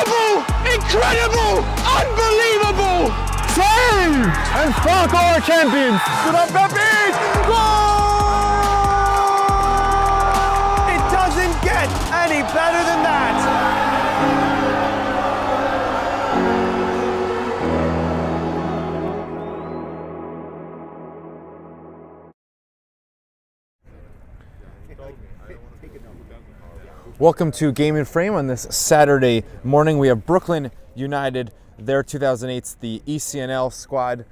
Unbelievable! Incredible! Unbelievable! Save! And Spark are champions! Good up, Pepe! Goal! It doesn't get any better than that! Welcome to Game and Frame on this Saturday morning. We have Brooklyn United, their 2008's the ECNL squad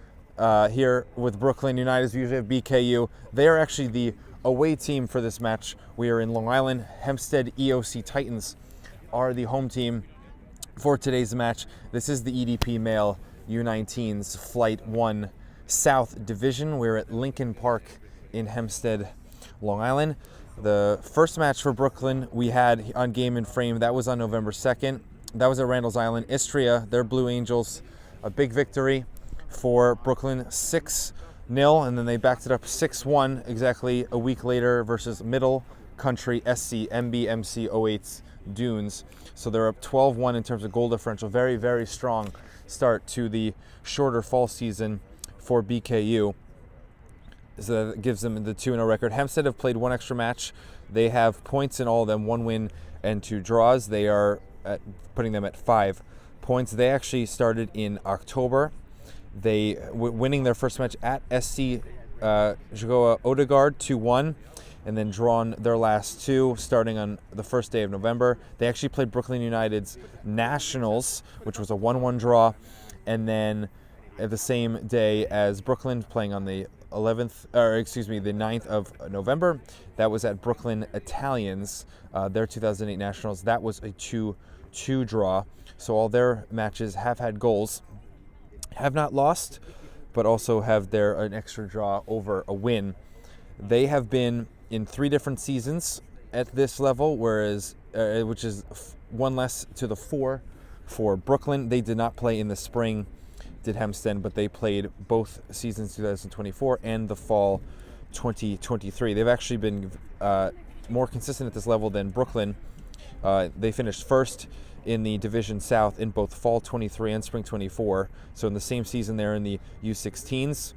here with Brooklyn United. As we usually have BKU. They are actually the away team for this match. We are in Long Island. Hempstead EOC Titans are the home team for today's match. This is the EDP male U19's Flight 1 South Division. We're at Lincoln Park in Hempstead, Long Island. The first match for Brooklyn we had on Game and Frame, that was on November 2nd. That was at Randall's Island. Istria, their Blue Angels, a big victory for Brooklyn, 6-0, and then they backed it up 6-1 exactly a week later versus Middle Country SC MBMC 08's Dunes. So they're up 12-1 in terms of goal differential. Very, very strong start to the shorter fall season for BKU. So that gives them the 2-0 record. Hempstead have played one extra match. They have points in all of them, 1 win and 2 draws. They are putting them at 5 points. They actually started in October. They winning their first match at SC Jagoa Odegaard 2-1, and then drawn their last 2 starting on the first day of November. They actually played Brooklyn United's Nationals, which was a 1-1 draw, and then the same day as Brooklyn, playing on the 9th of November. That was at Brooklyn Italians, their 2008 Nationals. That was a 2-2 draw. So all their matches have had goals, have not lost, but also have an extra draw over a win. They have been in 3 different seasons at this level, whereas which is 1 less to the 4 for Brooklyn. They did not play in the spring, did Hempstead, but they played both seasons 2024 and the fall 2023. They've actually been more consistent at this level than Brooklyn. They finished first in the Division South in both fall 23 and spring 24. So in the same season, they're in the U16s,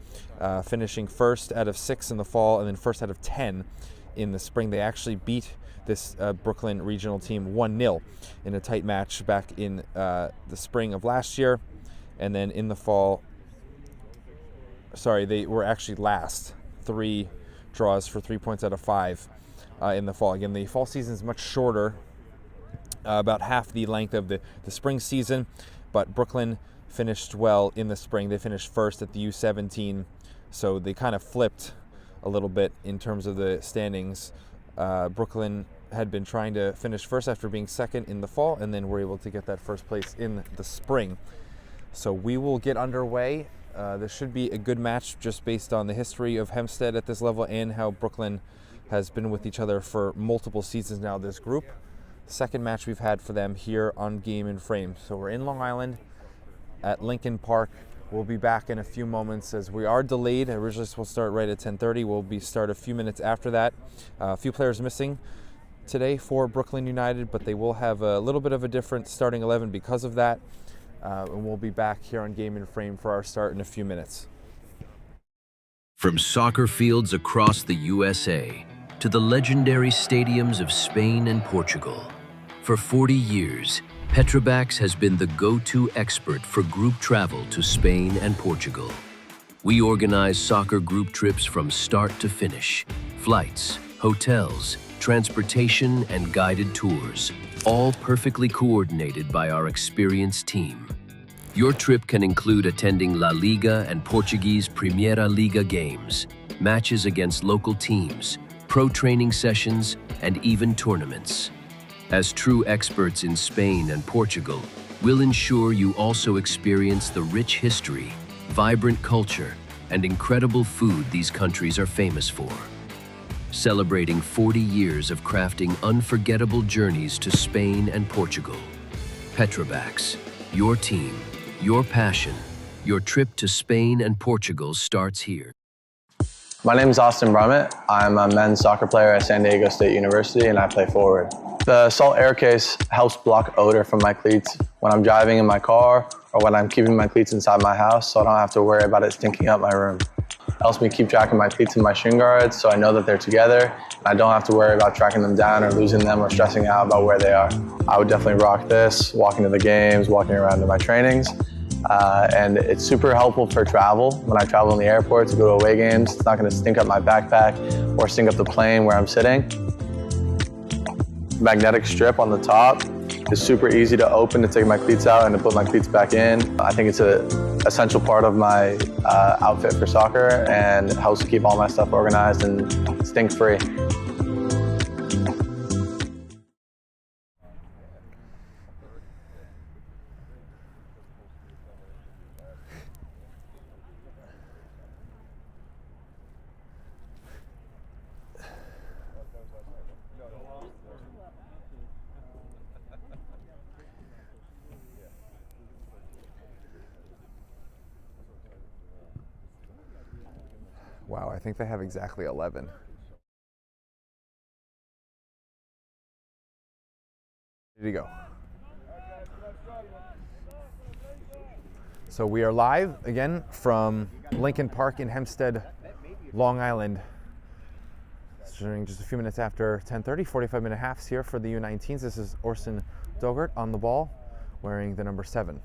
finishing first out of 6 in the fall and then first out of 10 in the spring. They actually beat this Brooklyn regional team 1-0 in a tight match back in the spring of last year. And then in the fall, they were actually last, 3 draws for 3 points out of 5 in the fall. Again, the fall season is much shorter, about half the length of the spring season, but Brooklyn finished well in the spring. They finished first at the U17, so they kind of flipped a little bit in terms of the standings. Brooklyn had been trying to finish first after being second in the fall, and then were able to get that first place in the spring. So we will get underway. This should be a good match just based on the history of Hempstead at this level and how Brooklyn has been with each other for multiple seasons now, this group. Second match we've had for them here on Game and Frame. So we're in Long Island at Lincoln Park. We'll be back in a few moments as we are delayed. Originally supposed to start right at 10:30. We'll start a few minutes after that. A few players missing today for Brooklyn United, but they will have a little bit of a different starting 11 because of that. And we'll be back here on Game and Frame for our start in a few minutes. From soccer fields across the USA to the legendary stadiums of Spain and Portugal, for 40 years, Petrobax has been the go-to expert for group travel to Spain and Portugal. We organize soccer group trips from start to finish, flights, hotels, transportation, and guided tours, all perfectly coordinated by our experienced team. Your trip can include attending La Liga and Portuguese Primeira Liga games, matches against local teams, pro training sessions, and even tournaments. As true experts in Spain and Portugal, we'll ensure you also experience the rich history, vibrant culture, and incredible food these countries are famous for. Celebrating 40 years of crafting unforgettable journeys to Spain and Portugal. Petrobax, your team, your passion, your trip to Spain and Portugal starts here. My name is Austin Brummett. I'm a men's soccer player at San Diego State University, and I play forward. The Salt Air Case helps block odor from my cleats when I'm driving in my car or when I'm keeping my cleats inside my house, so I don't have to worry about it stinking up my room. It helps me keep track of my cleats and my shin guards so I know that they're together, and I don't have to worry about tracking them down or losing them or stressing out about where they are. I would definitely rock this, walking to the games, walking around to my trainings. And it's super helpful for travel. When I travel in the airport to go to away games, it's not going to stink up my backpack or stink up the plane where I'm sitting. Magnetic strip on the top is super easy to open to take my cleats out and to put my cleats back in. I think it's an essential part of my outfit for soccer, and it helps keep all my stuff organized and stink-free. Wow, I think they have exactly 11. Ready to go. So we are live again from Lincoln Park in Hempstead, Long Island. It's during just a few minutes after 10:30, 45-minute halves here for the U19s. This is Orson Dogert on the ball, wearing the number 7.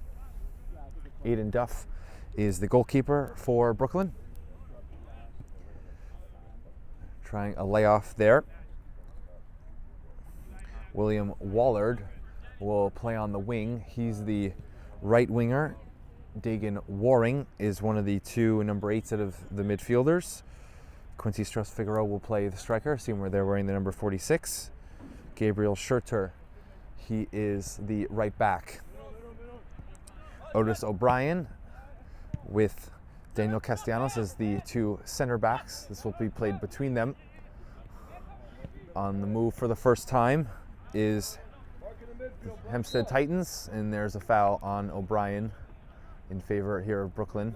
Aiden Duff is the goalkeeper for Brooklyn. Trying a layoff there. William Wallard will play on the wing. He's the right winger. Dagan Waring is one of the 2 number 8s out of the midfielders. Quincy Strauss-Figueroa will play the striker, seeing where they're wearing the number 46. Gabriel Schurter, he is the right back. Otis O'Brien with Daniel Castellanos as the 2 center backs. This will be played between them. On the move for the first time is Hempstead Titans, and there's a foul on O'Brien in favor here of Brooklyn.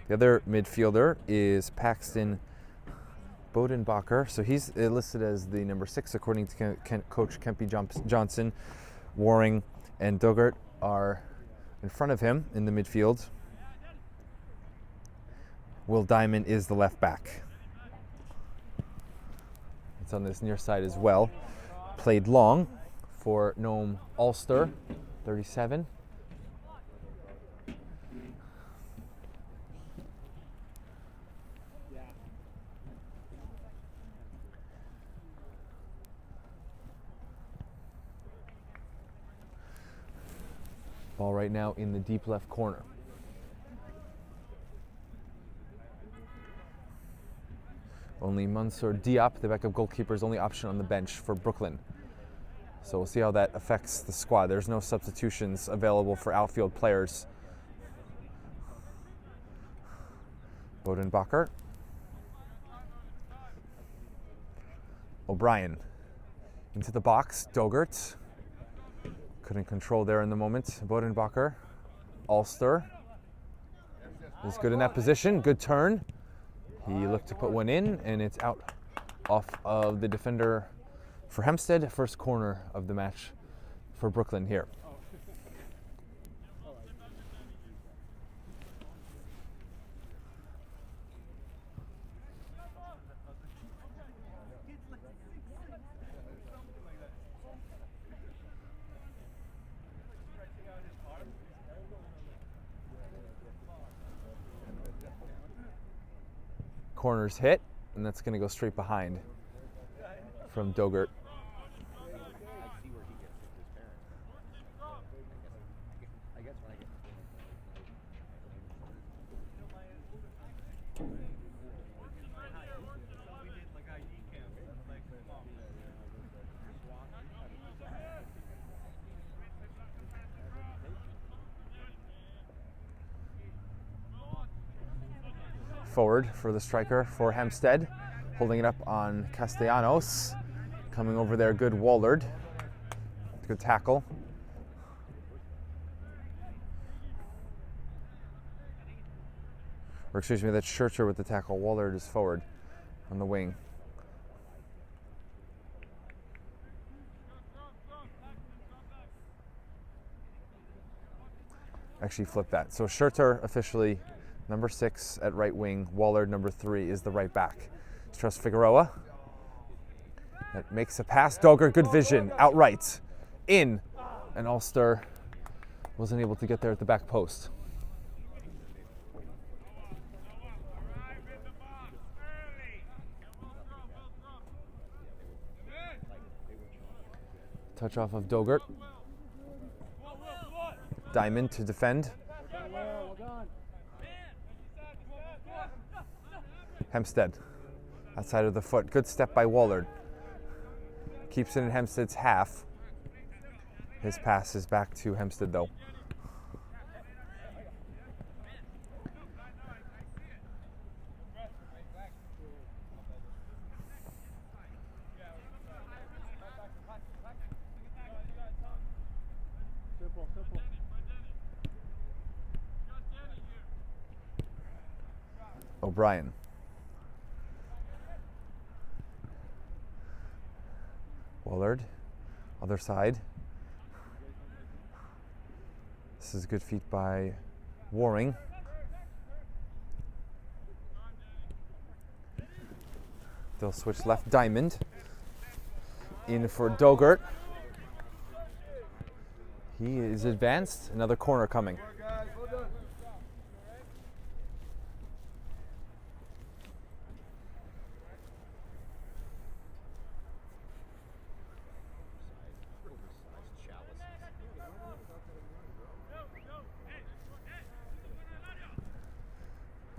The other midfielder is Paxton Bodenbacher. So he's listed as the number 6 according to Coach Kempy Johnson. Waring and Dogert are in front of him in the midfield. Will Diamond is the left back. It's on this near side as well. Played long for Noam Ulster, 37. Ball right now in the deep left corner. Only Mansour Diop, the backup goalkeeper, is only option on the bench for Brooklyn. So we'll see how that affects the squad. There's no substitutions available for outfield players. Bodenbacher. O'Brien into the box. Dogert. Couldn't control there in the moment. Bodenbacher. Ulster is good in that position. Good turn. He looked to put one in, and it's out off of the defender for Hempstead. First corner of the match for Brooklyn here. Corner's hit, and that's going to go straight behind from Dogert. Forward for the striker for Hempstead, holding it up on Castellanos. Coming over there, good Wallard. Good tackle. Or excuse me, that's Scherzer with the tackle. Wallard is forward on the wing. Actually flip that. So Scherzer officially number 6 at right wing. Wallard number 3 is the right back. Strauss Figueroa. That makes a pass. Dogger, good vision. Outright. In. And Ulster wasn't able to get there at the back post. Touch off of Dogert. Diamond to defend. Hempstead. Outside of the foot. Good step by Wallard. Keeps it in Hempstead's half. His pass is back to Hempstead though. O'Brien. Wallard, other side. This is good feet by Waring. They'll switch left. Diamond. In for Dogert. He is advanced. Another corner coming.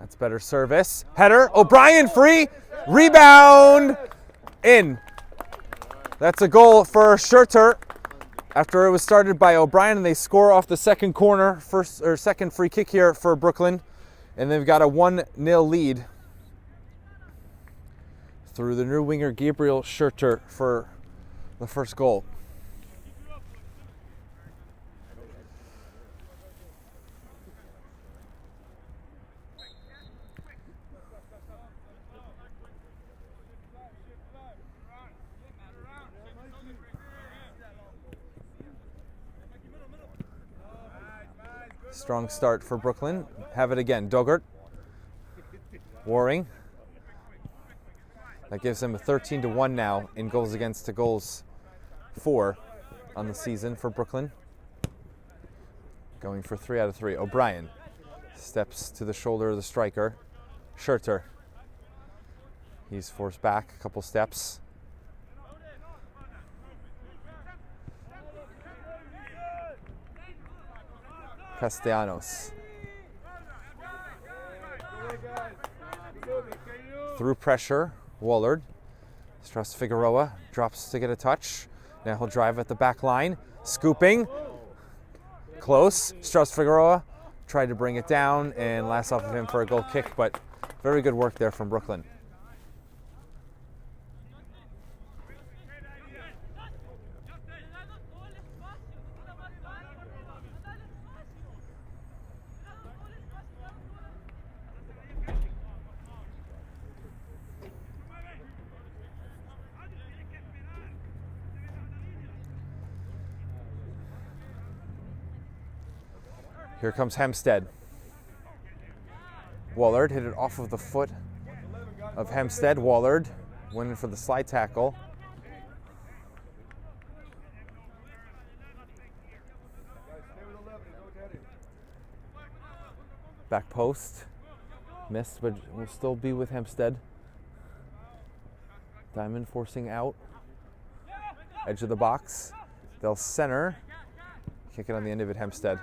That's better service. Header. O'Brien free. Rebound. In. That's a goal for Scherzer after it was started by O'Brien, and they score off the second corner, second free kick here for Brooklyn, and they've got a 1-0 lead through the new winger Gabriel Scherzer for the first goal. Strong start for Brooklyn. Have it again. Dogert. Waring. That gives them a 13-1 now in goals against to goals 4 on the season for Brooklyn. Going for 3 out of 3. O'Brien steps to the shoulder of the striker. Scherzer. He's forced back a couple steps. Castellanos. Through pressure, Wallard. Strauss Figueroa drops to get a touch. Now he'll drive at the back line. Scooping. Close. Strauss Figueroa tried to bring it down and last off of him for a goal kick, but very good work there from Brooklyn. Here comes Hempstead. Wallard hit it off of the foot of Hempstead. Wallard went in for the slide tackle. Back post. Missed, but will still be with Hempstead. Diamond forcing out. Edge of the box. They'll center. Kick it on the end of it, Hempstead.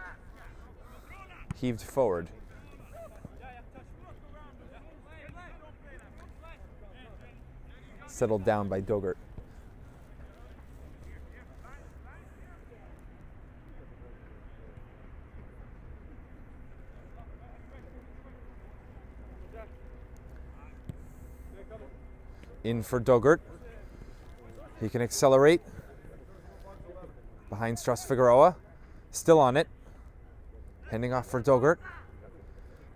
Heaved forward. Settled down by Dogert. In for Dogert. He can accelerate. Behind Strauss Figueroa. Still on it. Handing off for Dogert.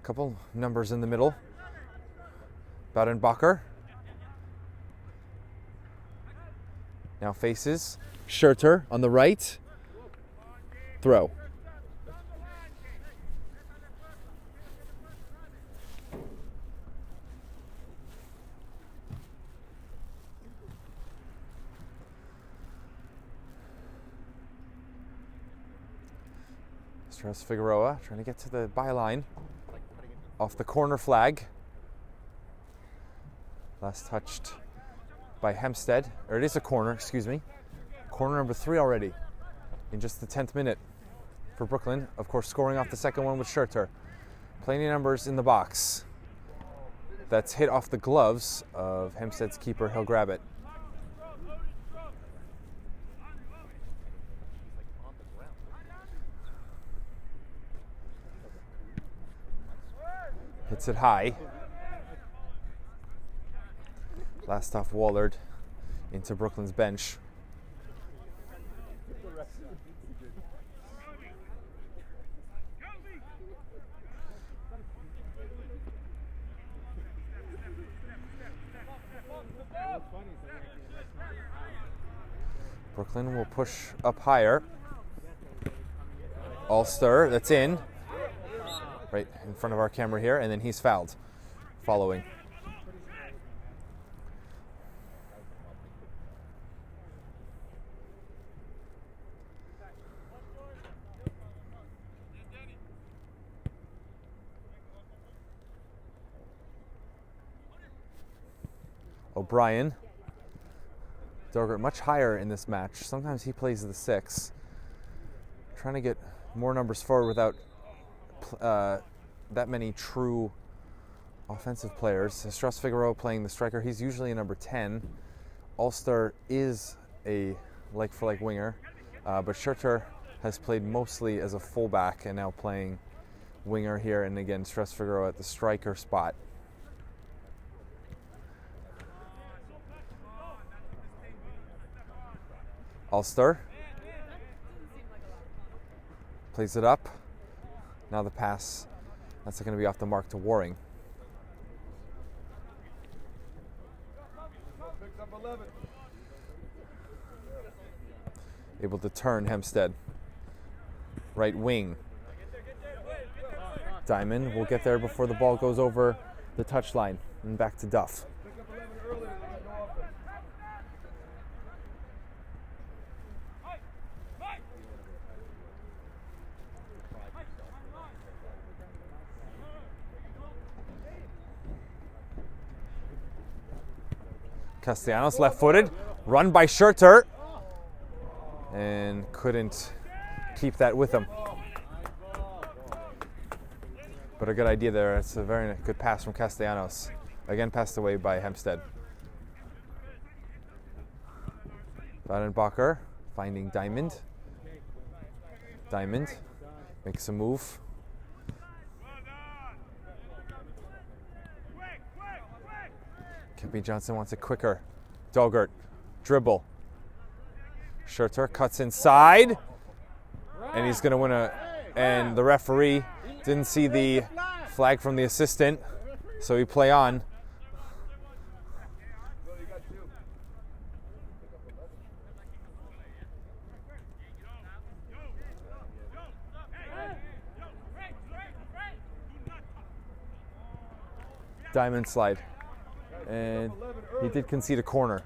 Couple numbers in the middle. Badenbacher. Now faces Schurter on the right. Throw. Strauss Figueroa trying to get to the byline. Off the corner flag. Last touched by Hempstead. Or it is a corner, excuse me. Corner number 3 already in just the 10th minute for Brooklyn. Of course, scoring off the second one with Schurter. Plenty of numbers in the box. That's hit off the gloves of Hempstead's keeper. He'll grab it. Hits it high. Last off Wallard into Brooklyn's bench. Brooklyn will push up higher. Ulster, that's in. Right in front of our camera here, and then he's fouled. Following. O'Brien. Dogert much higher in this match. Sometimes he plays the 6. Trying to get more numbers forward without that many true offensive players. Strauss Figueroa playing the striker. He's usually a number 10. Ulster is a like-for-like winger, but Schurter has played mostly as a fullback and now playing winger here. And again, Strauss Figueroa at the striker spot. Ulster plays it up. Now the pass, that's going to be off the mark to Waring. Able to turn Hempstead. Right wing. Diamond will get there before the ball goes over the touchline and back to Duff. Castellanos left-footed, run by Schurter, and couldn't keep that with him. But a good idea there. It's a very good pass from Castellanos. Again, passed away by Hempstead. Badenbacher finding Diamond. Diamond makes a move. Kempe Johnson wants it quicker. Dogert, dribble. Schurter cuts inside, and he's going to win a. And the referee didn't see the flag from the assistant, so he play on. Diamond slide. And he did concede a corner.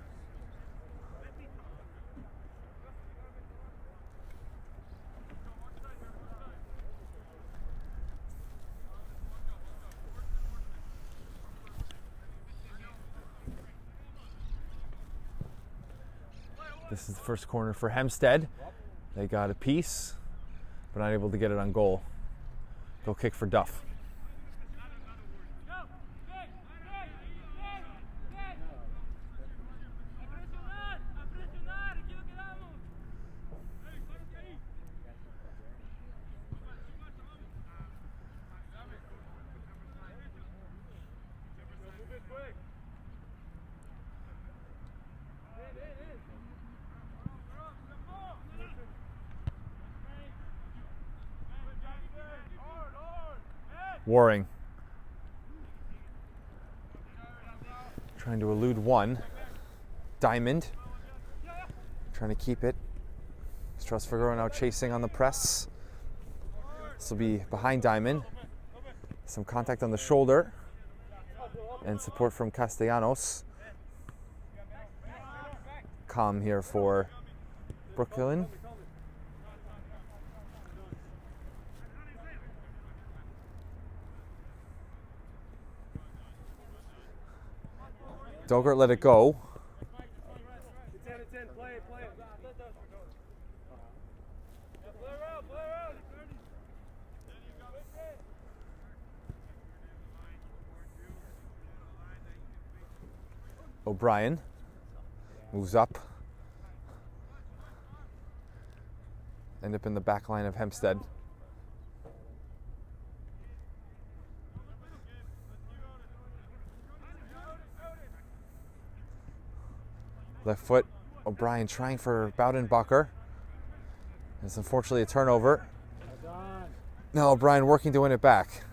This is the first corner for Hempstead. They got a piece, but not able to get it on goal. Goal kick for Duff. Waring Trying to elude one. Diamond. Trying to keep it. Strasfigueroa now chasing on the press. This will be behind Diamond. Some contact on the shoulder. And support from Castellanos. Calm here for Brooklyn. Dogert let it go. O'Brien moves up. End up in the back line of Hempstead. Left foot, O'Brien trying for Boudenbacher. It's unfortunately a turnover. Now O'Brien working to win it back.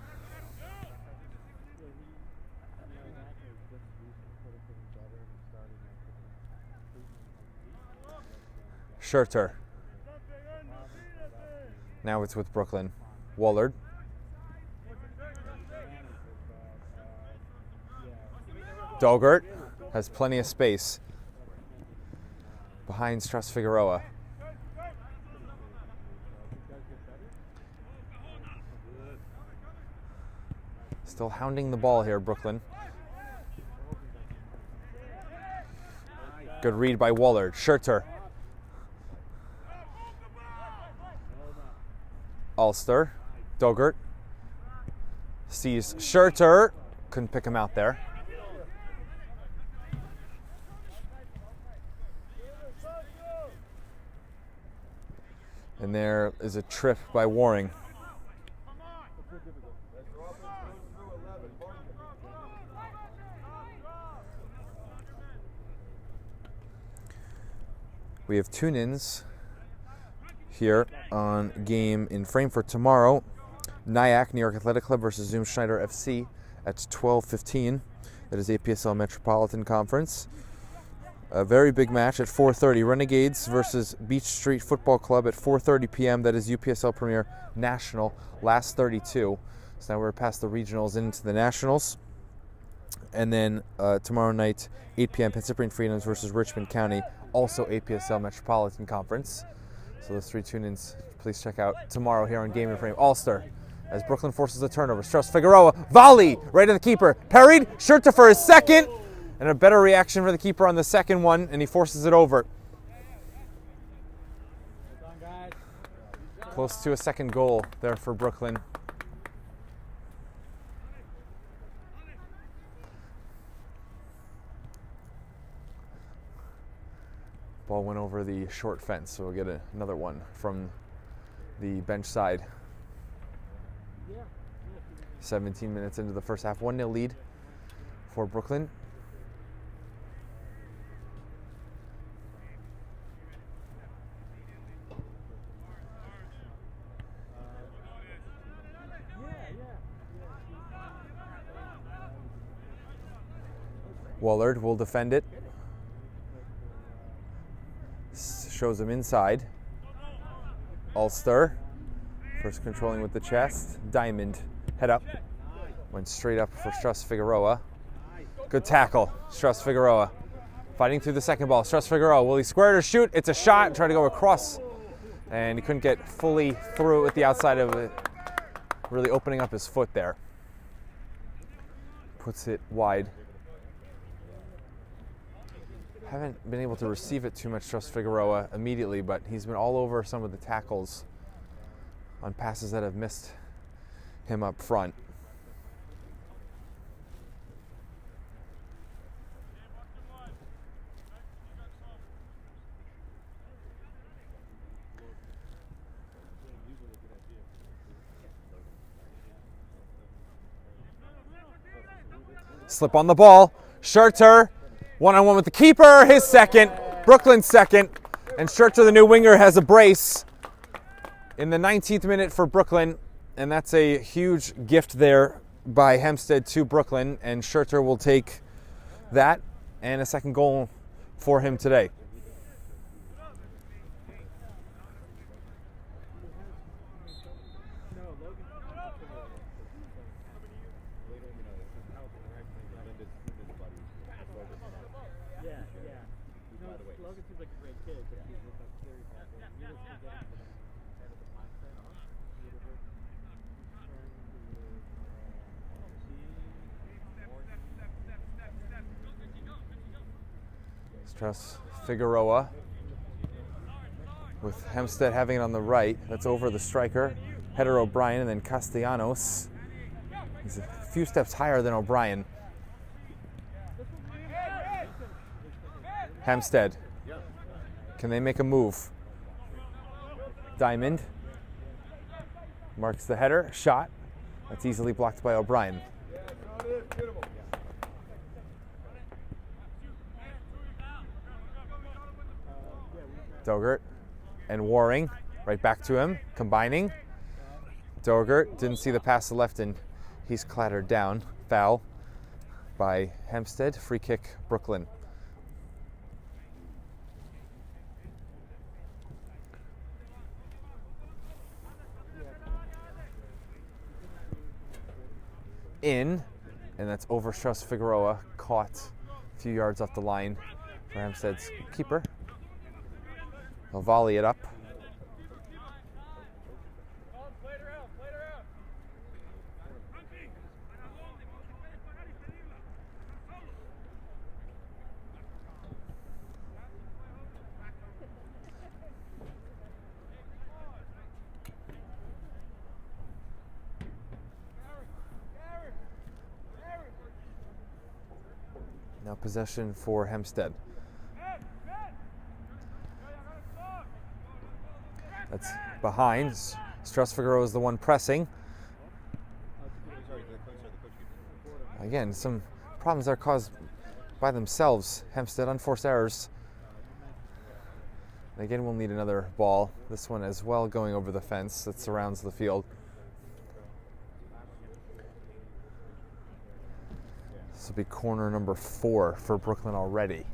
Schurter. Now it's with Brooklyn. Wallard. Dogert has plenty of space behind Strasfigueroa. Still hounding the ball here, Brooklyn. Good read by Wallard. Schurter. Ulster. Dogert. Sees Schurter. Couldn't pick him out there. And there is a trip by Waring. We have tune-ins here on Game in Frame for tomorrow. Nyack, New York Athletic Club versus Zoom Schneider FC at 12:15. That is APSL Metropolitan Conference. A very big match at 4:30. Renegades versus Beach Street Football Club at 4:30 p.m. That is UPSL Premier National, last 32. So now we're past the regionals and into the nationals. And then tomorrow night, 8 p.m. Pennsylvania Freedoms versus Richmond County, also APSL Metropolitan Conference. So those three tune-ins, please check out tomorrow here on Game in Frame. Ulster, as Brooklyn forces a turnover. Strasfigueroa, volley, right to the keeper. Parried, Schurter for his second. And a better reaction for the keeper on the second one, and he forces it over. Close to a second goal there for Brooklyn. Ball went over the short fence, so we'll get another one from the bench side. 17 minutes into the first half, 1-0 lead for Brooklyn. Wallard will defend it. Shows him inside. Ulster, first controlling with the chest. Diamond, head up. Went straight up for Strasfigueroa. Good tackle, Strasfigueroa. Fighting through the second ball. Strasfigueroa, will he square it or shoot? It's a shot, try to go across. And he couldn't get fully through it with the outside of it. Really opening up his foot there. Puts it wide. Haven't been able to receive it too much, Strasfigueroa, immediately, but he's been all over some of the tackles on passes that have missed him up front. Slip on the ball. Schurter, one-on-one with the keeper. His second. Brooklyn's second. And Schurter, the new winger, has a brace in the 19th minute for Brooklyn. And that's a huge gift there by Hempstead to Brooklyn. And Schurter will take that and a second goal for him today. Strauss Figueroa with Hempstead having it on the right. That's over the striker. Header O'Brien, and then Castellanos. He's a few steps higher than O'Brien. Hempstead. Can they make a move? Diamond marks the header. Shot. That's easily blocked by O'Brien. Dogert and Waring right back to him, combining. Dogert didn't see the pass to left and he's clattered down. Foul by Hempstead. Free kick, Brooklyn. In, and that's over Strauss Figueroa, caught a few yards off the line for Hempstead's keeper. He'll volley it up. Now possession for Hempstead. That's behind. Strauss Figueroa is the one pressing. Again, some problems are caused by themselves. Hempstead, unforced errors. And again, we'll need another ball. This one as well going over the fence that surrounds the field. This will be corner number 4 for Brooklyn already.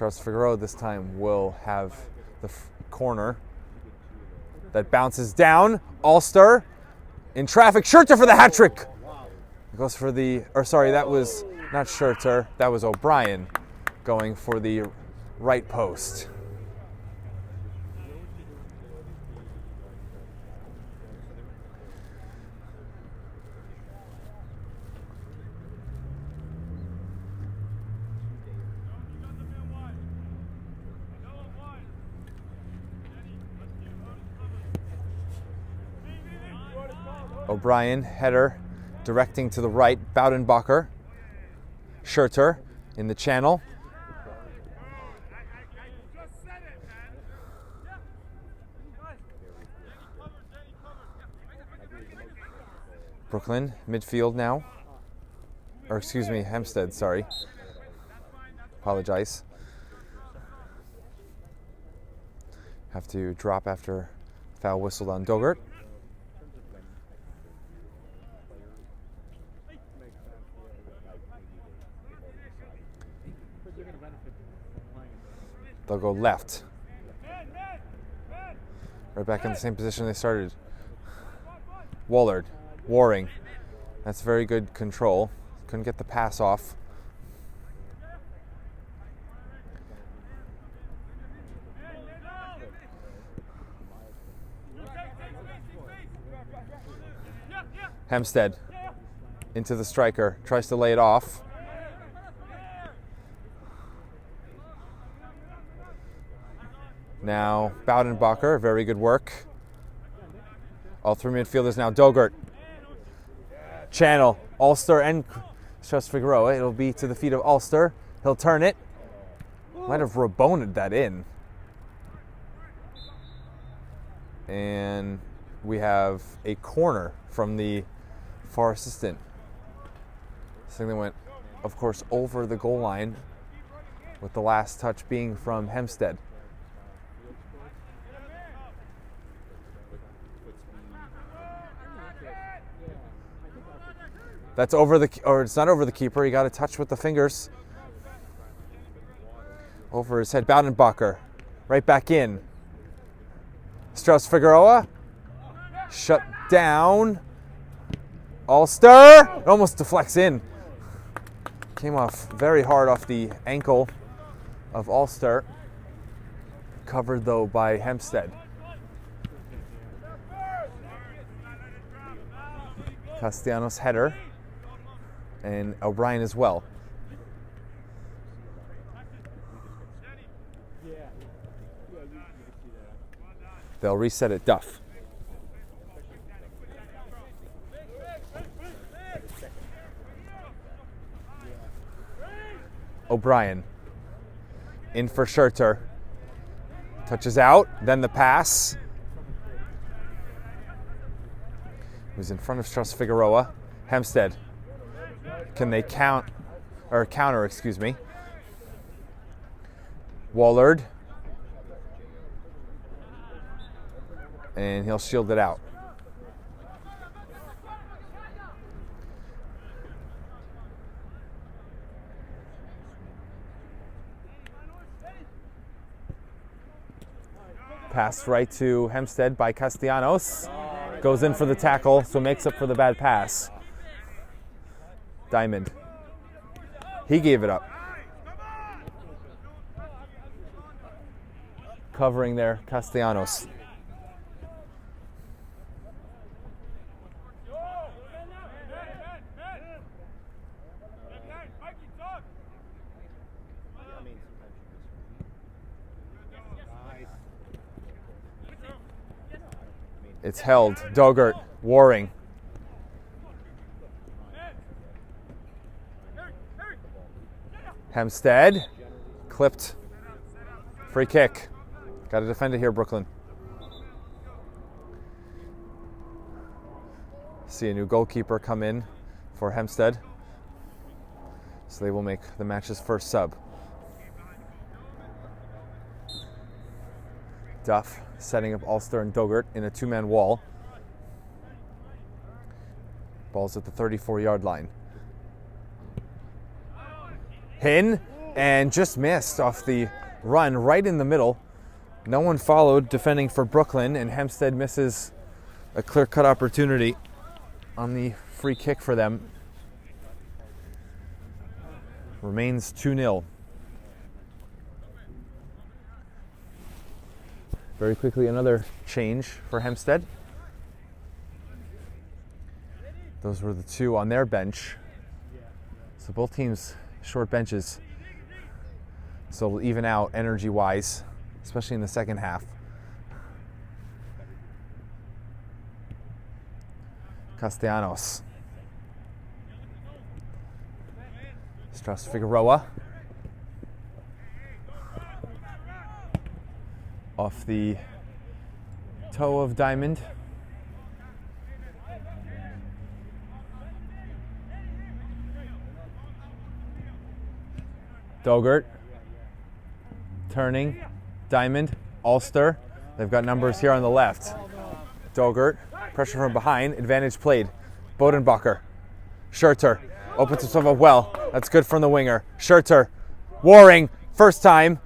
Strauss Figueroa this time will have the corner that bounces down. Ulster in traffic. Schurter for the hat trick. Goes for the, or sorry, that was not Schurter, that was O'Brien going for the right post. O'Brien, header, directing to the right, Baudenbacher. Schurter in the channel. Brooklyn, midfield now. Or excuse me, Hempstead, sorry. Apologize. Have to drop after foul whistled on Dogert. They'll go left. Right back in the same position they started. Wallard, Waring. That's very good control. Couldn't get the pass off. Hempstead into the striker, tries to lay it off. Now Baudenbacher, very good work. All three midfielders now. Dogert, channel, Ulster and Strauss Figueroa. It'll be to the feet of Ulster. He'll turn it. Might have Raboned that in. And we have a corner from the far assistant. This thing that went of course, over the goal line, with the last touch being from Hempstead. That's over the, or it's not over the keeper. He got a touch with the fingers. Over his head. Baudenbacher. Right back in. Strauss-Figueroa. Shut down. Ulster. Almost deflects in. Came off very hard off the ankle of Ulster. Covered though by Hempstead. Castellanos header. And O'Brien as well. They'll reset it. Duff. O'Brien. In for Schurter. Touches out. Then the pass. He was in front of Strauss-Figueroa. Hempstead. Can they counter, excuse me. Wallard. And he'll shield it out. Pass right to Hempstead by Castellanos. Goes in for the tackle, so makes up for the bad pass. Diamond. He gave it up. Covering there, Castellanos. It's held. Dogert, Waring. Hempstead, clipped. Free kick. Got to defend it here, Brooklyn. See a new goalkeeper come in for Hempstead. So they will make the match's first sub. Duff setting up Ulster and Dogert in a two-man wall. Ball's at the 34-yard line. Hin, and just missed off the run right in the middle. No one followed, defending for Brooklyn, and Hempstead misses a clear-cut opportunity on the free kick for them. Remains 2-0. Very quickly, another change for Hempstead. Those were the two on their bench. So both teams short benches. So it'll even out energy-wise, especially in the second half. Castellanos. Strauss-Figueroa. Off the toe of Diamond. Dogert. Turning. Diamond. Ulster. They've got numbers here on the left. Dogert. Pressure from behind. Advantage played. Bodenbacher. Schurter. Opens himself up well. That's good from the winger. Schurter. Waring. First time.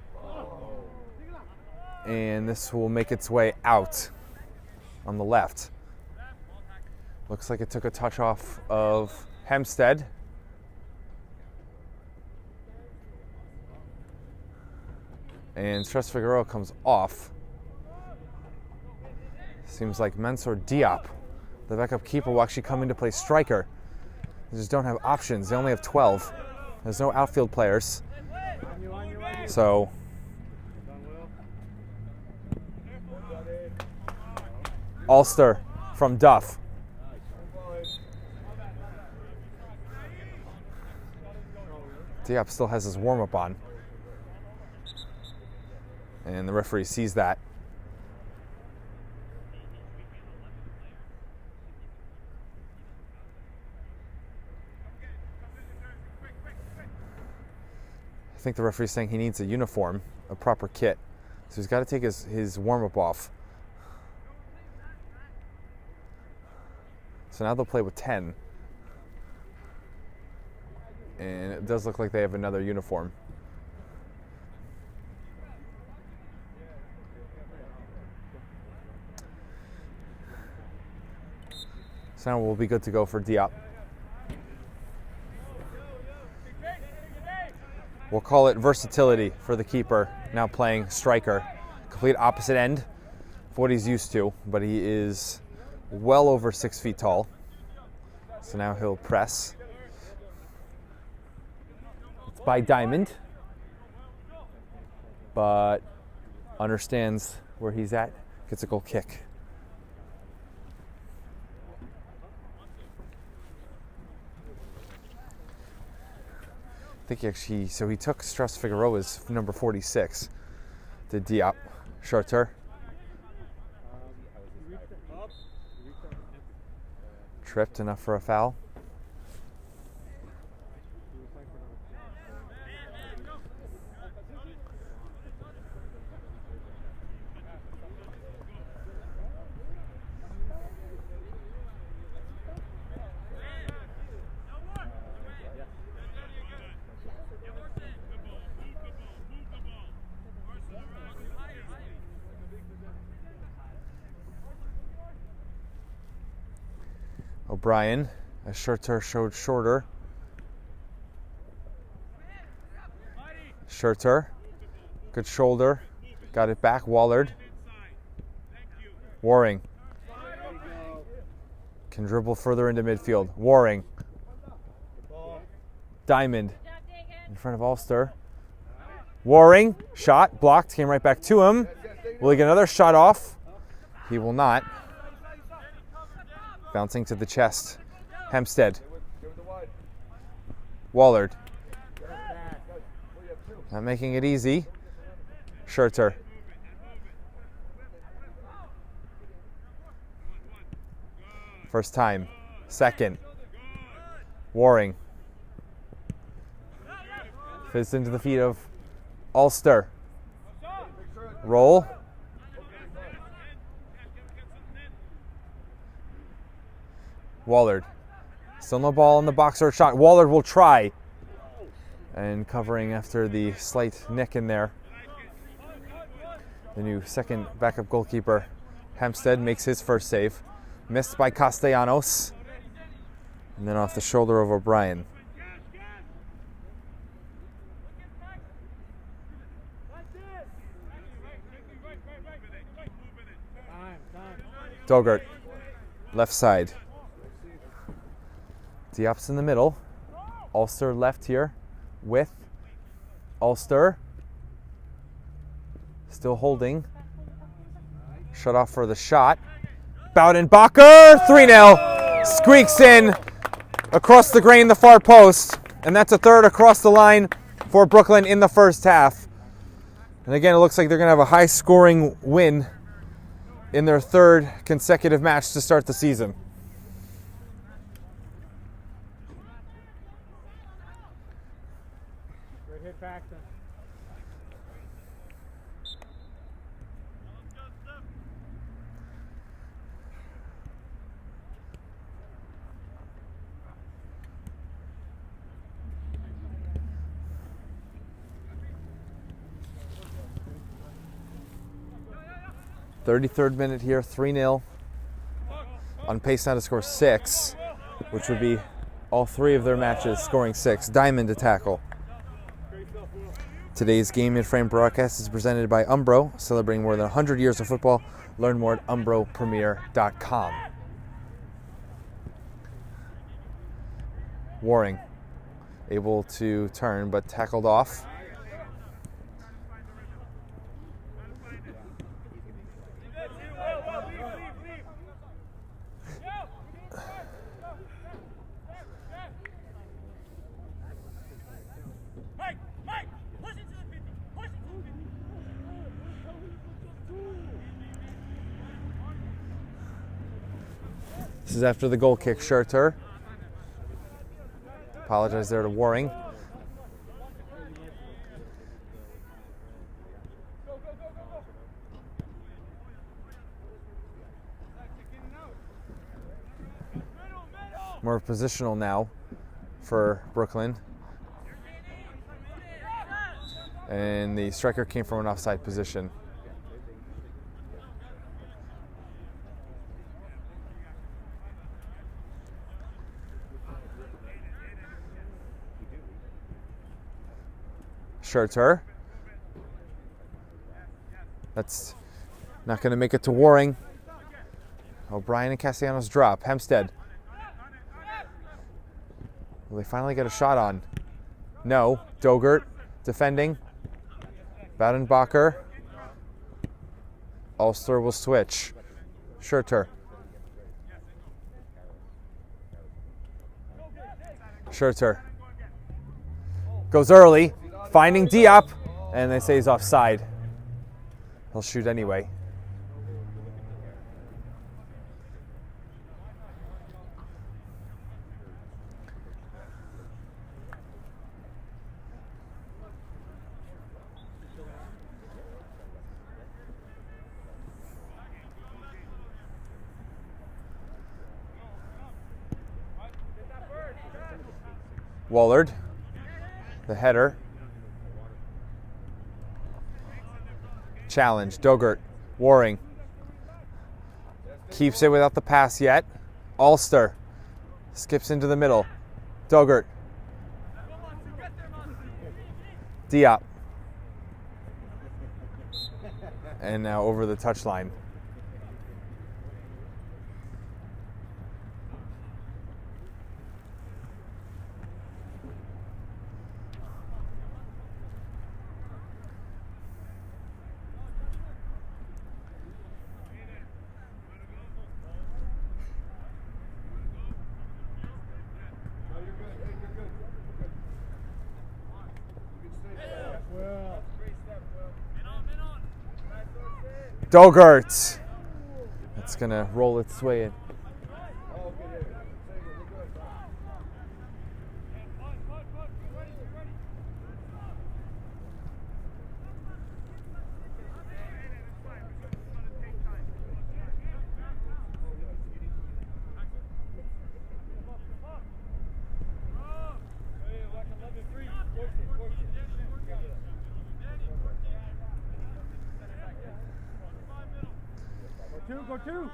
And this will make its way out on the left. Looks like it took a touch off of Hempstead. And Strauss-Figueroa comes off. Seems like Mansour Diop, the backup keeper, will actually come in to play striker. They just don't have options. They only have 12. There's no outfield players. So Ulster from Duff. Diop still has his warm-up on. And the referee sees that. think the referee's saying he needs a uniform, a proper kit. So he's got to take his warm-up off. So now they'll play with 10. And it does look like they have another uniform. So now we'll be good to go for Diop. We'll call it versatility for the keeper, now playing striker. Complete opposite end of what he's used to, but he is well over 6 feet tall. So now he'll press. It's by Diamond, but understands where he's at, gets a goal kick. I think he took Strauss Figueroa's number 46 to Diop. Shorter. Tripped, enough for a foul. O'Brien, as Shurter showed shorter. Shurter, good shoulder, got it back. Wallard. Waring can dribble further into midfield. Waring. Diamond in front of Ulster. Waring, shot, blocked, came right back to him. Will he get another shot off? He will not. Bouncing to the chest. Hempstead. Wallard. Not making it easy. Shurter. First time. Second. Waring. Fits into the feet of Ulster. Roll. Wallard. Still no ball in the box or a shot. Wallard will try. And covering after the slight nick in there. The new second backup goalkeeper, Hempstead, makes his first save. Missed by Castellanos. And then off the shoulder of O'Brien. Dogert, left side. Diop's in the middle. Ulster left here with Ulster. Still holding. Shut off for the shot. Boudenbacher, 3-0. Squeaks in across the grain, the far post. And that's a third across the line for Brooklyn in the first half. And again, it looks like they're going to have a high-scoring win in their third consecutive match to start the season. Great hit back then. .33rd minute here, 3-0. On pace now to score 6, which would be all three of their matches scoring 6. Diamond to tackle. Today's Game in Frame broadcast is presented by Umbro, celebrating more than 100 years of football. Learn more at umbropremier.com. Waring, able to turn, but tackled off. This is after the goal kick. Shurter. Apologize there to Waring. More positional now for Brooklyn. And the striker came from an offside position. Schurter. That's not going to make it to Waring. O'Brien and Castellanos drop. Hempstead. Will they finally get a shot on? No. Dogert defending. Badenbacher. Ulster will switch. Schurter. Schurter. Goes early. Finding Diop. And they say he's offside. He'll shoot anyway. Wallard, the header. Challenge, Dogert, Waring. Keeps it without the pass yet. Ulster skips into the middle. Dogert. Diop. And now over the touchline. Dogert. It's going to roll its way in.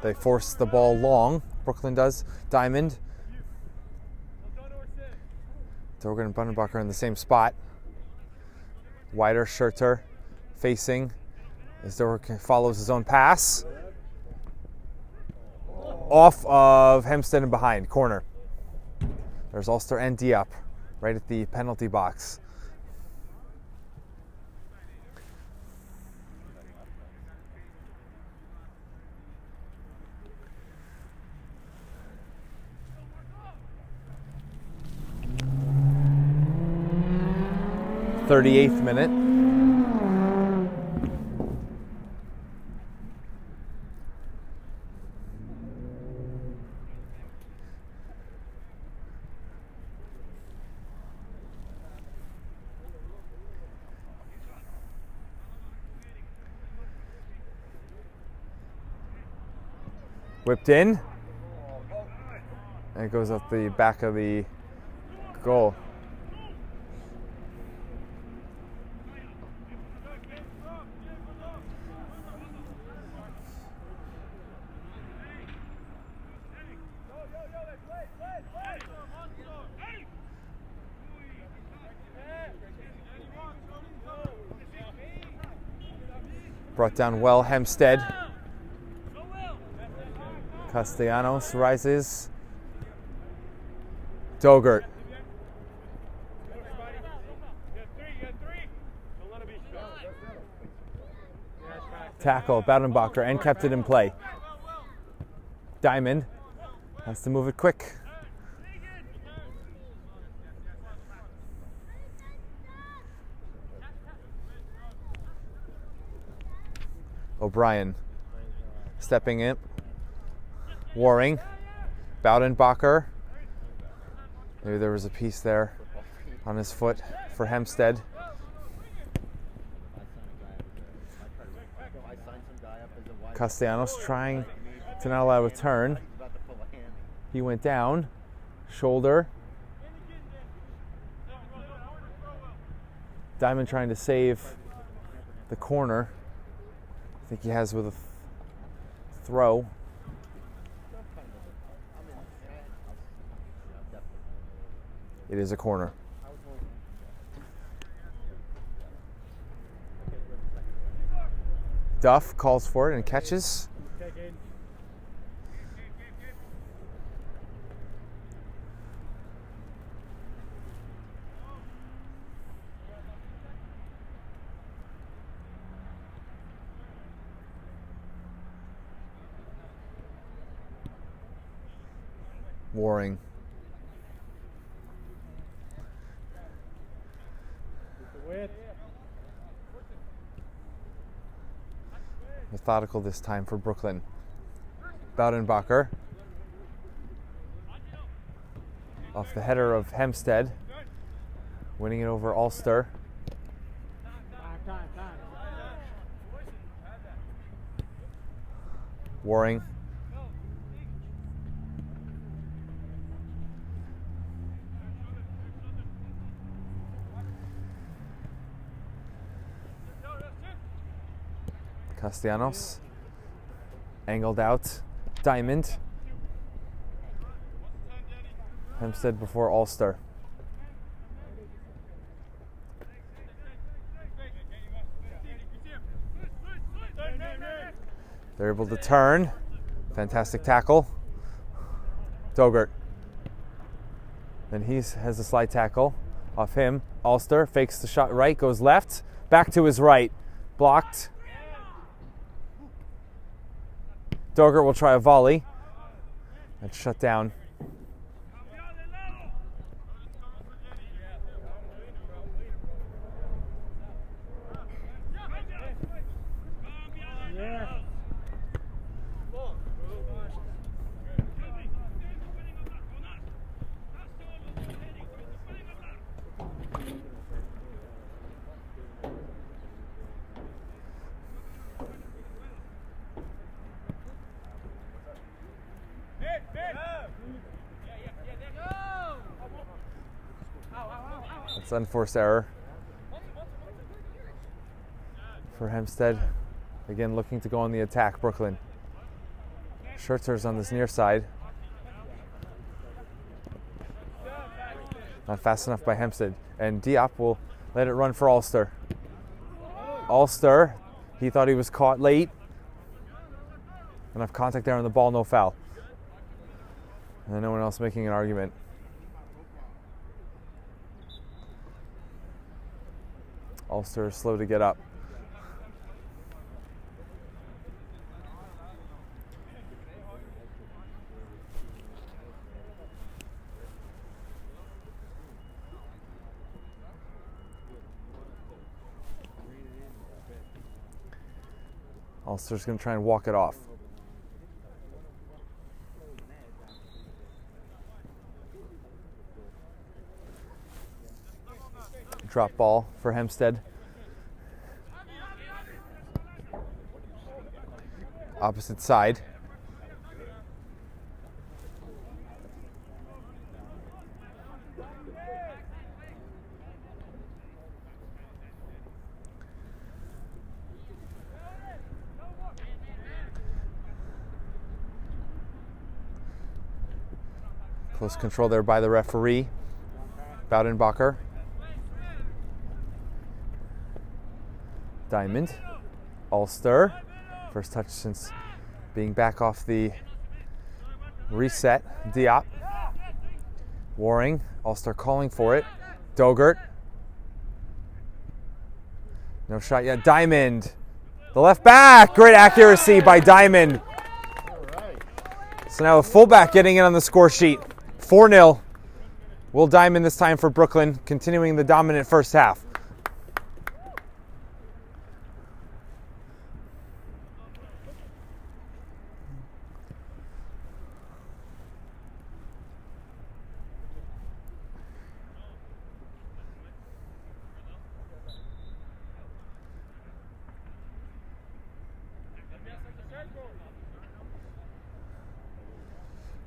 They force the ball long. Brooklyn does. Diamond. Dogan and Bundenbacher in the same spot. Wider, Schurter facing as Dogan follows his own pass. Off of Hempstead and behind, corner. There's Ulster and Diop right at the penalty box. .38th minute. Whipped in. And it goes up the back of the goal. Brought down well, Hempstead. Castellanos rises. Dogert. Tackle, Badenbacher, and kept it in play. Diamond has to move it quick. O'Brien stepping in. Waring. Baudenbacher. Maybe there was a piece there on his foot for Hempstead. Castellanos trying to not allow a turn. He went down. Shoulder. Diamond trying to save the corner. I think he has with a throw. It is a corner. Duff calls for it and catches. Waring. Methodical this time for Brooklyn. Baudenbacher. Off the header of Hempstead. Winning it over Ulster. Waring. Castellanos, angled out, Diamond. Hempstead before Ulster. They're able to turn. Fantastic tackle. Dogert. Then he has a slide tackle off him. Ulster fakes the shot right, goes left, back to his right. Blocked. Dogert will try a volley. That's shut down. That's unforced error for Hempstead. Again, looking to go on the attack, Brooklyn. Schertzer's on this near side. Not fast enough by Hempstead. And Diop will let it run for Ulster. Ulster, he thought he was caught late. Enough contact there on the ball, no foul. And then no one else making an argument. Ulster is slow to get up. Ulster's going to try and walk it off. Drop ball for Hempstead. Opposite side. Close control there by the referee, Baudenbacher. Diamond, Ulster, first touch since being back off the reset. Diop, Waring, Ulster calling for it. Dogert, no shot yet. Diamond, the left back, great accuracy by Diamond. So now a fullback getting in on the score sheet. 4-0. Will Diamond this time for Brooklyn, continuing the dominant first half.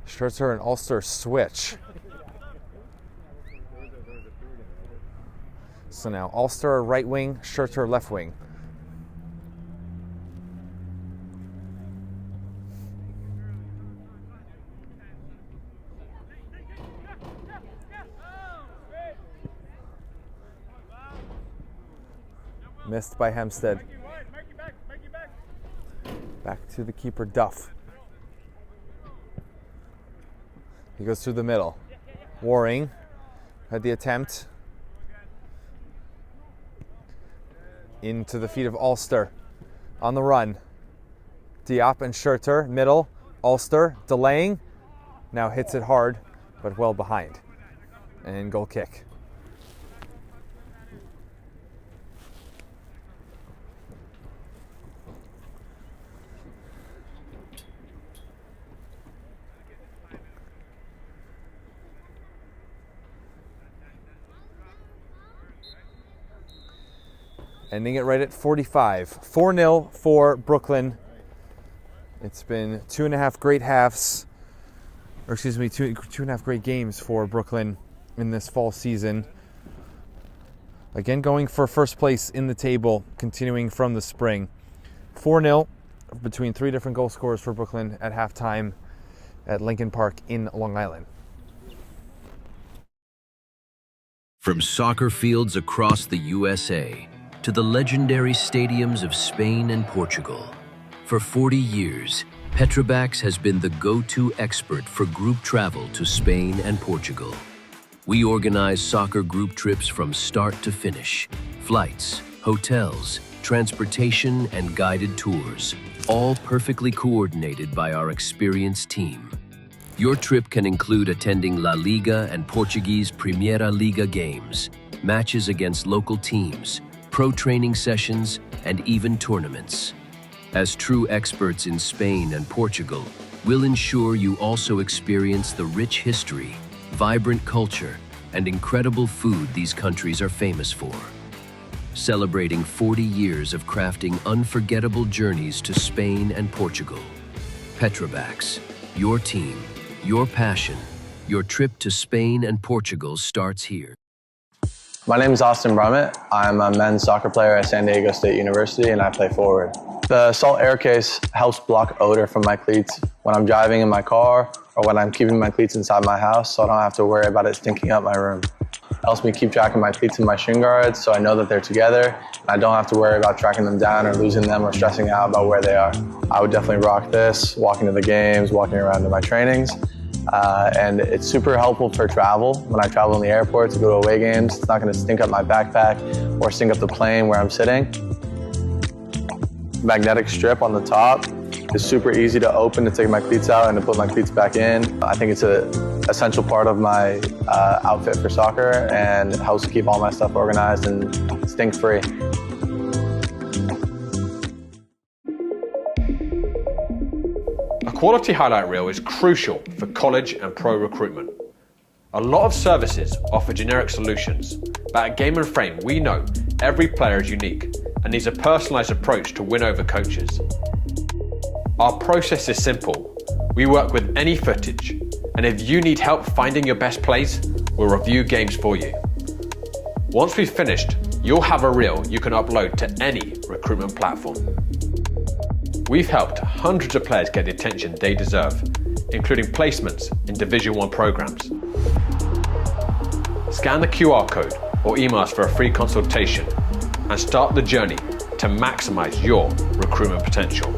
Schertzer and Ulster switch. So now Ulster right wing, Schurter left wing. Missed by Hempstead. Back to the keeper, Duff. He goes through the middle. Waring had the attempt. Into the feet of Ulster. On the run. Diop and Schurter, middle. Ulster delaying. Now hits it hard, but well behind. And goal kick. Ending it right at 45. 4-0 for Brooklyn. It's been 2.5 great halves, or excuse me, two and a half great games for Brooklyn in this fall season. Again, going for first place in the table, continuing from the spring. 4-0 between 3 different goal scorers for Brooklyn at halftime at Lincoln Park in Long Island. From soccer fields across the USA to the legendary stadiums of Spain and Portugal, for 40 years, Petrobax has been the go-to expert for group travel to Spain and Portugal. We organize soccer group trips from start to finish, flights, hotels, transportation, and guided tours, all perfectly coordinated by our experienced team. Your trip can include attending La Liga and Portuguese Primeira Liga games, matches against local teams, pro training sessions, and even tournaments. As true experts in Spain and Portugal, we'll ensure you also experience the rich history, vibrant culture, and incredible food these countries are famous for. Celebrating 40 years of crafting unforgettable journeys to Spain and Portugal. Petrobax, your team, your passion, your trip to Spain and Portugal starts here. My name is Austin Brummett. I'm a men's soccer player at San Diego State University and I play forward. The salt air case helps block odor from my cleats when I'm driving in my car or when I'm keeping my cleats inside my house, so I don't have to worry about it stinking up my room. It helps me keep track of my cleats and my shin guards so I know that they're together and I don't have to worry about tracking them down or losing them or stressing out about where they are. I would definitely rock this, walking to the games, walking around to my trainings. And it's super helpful for travel. When I travel in the airport to go to away games, it's not going to stink up my backpack or stink up the plane where I'm sitting. Magnetic strip on the top is super easy to open to take my cleats out and to put my cleats back in. I think it's an essential part of my outfit for soccer and it helps keep all my stuff organized and stink-free. A quality highlight reel is crucial for college and pro recruitment. A lot of services offer generic solutions, but at Game & Frame we know every player is unique and needs a personalised approach to win over coaches. Our process is simple. We work with any footage, and if you need help finding your best plays, we'll review games for you. Once we've finished, you'll have a reel you can upload to any recruitment platform. We've helped hundreds of players get the attention they deserve, including placements in Division 1 programs. Scan the QR code or email us for a free consultation and start the journey to maximize your recruitment potential.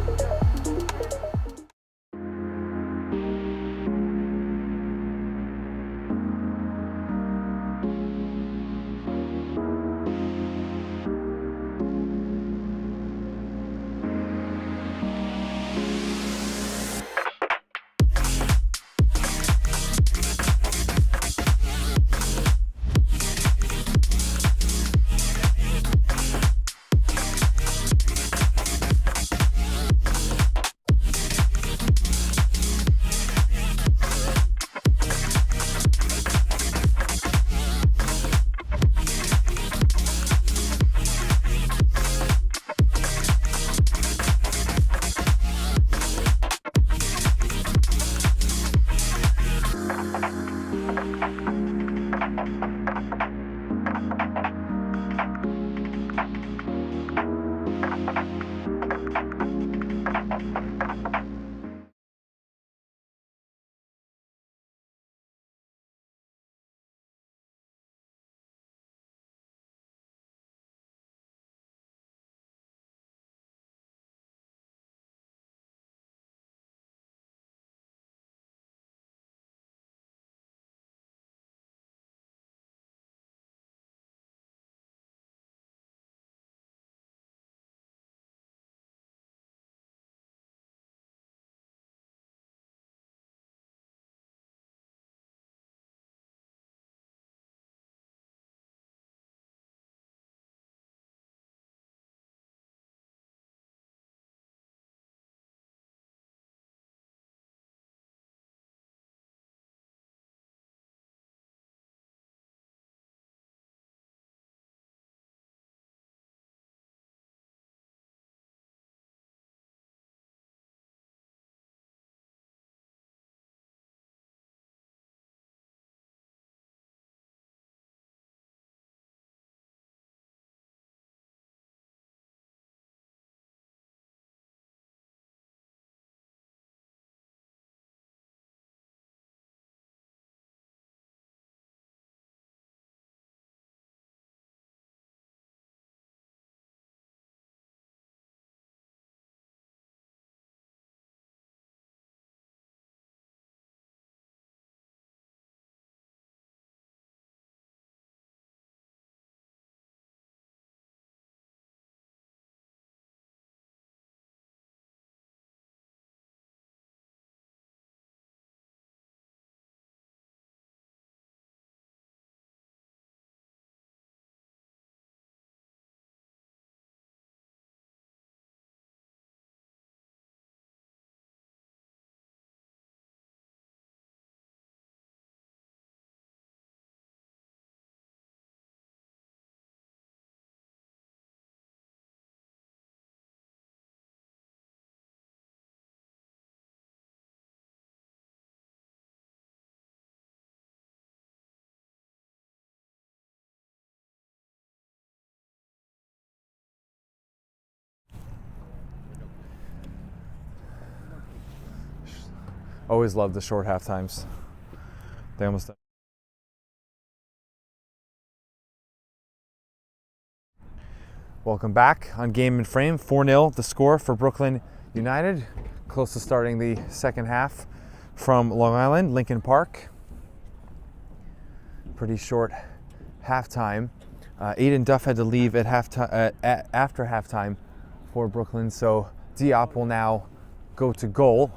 Always love the short half times. They almost done. Welcome back on Game and Frame. 4-0 the score for Brooklyn United. Close to starting the second half from Long Island, Lincoln Park. Pretty short halftime. Aiden Duff had to leave at after halftime for Brooklyn, so Diop will now go to goal.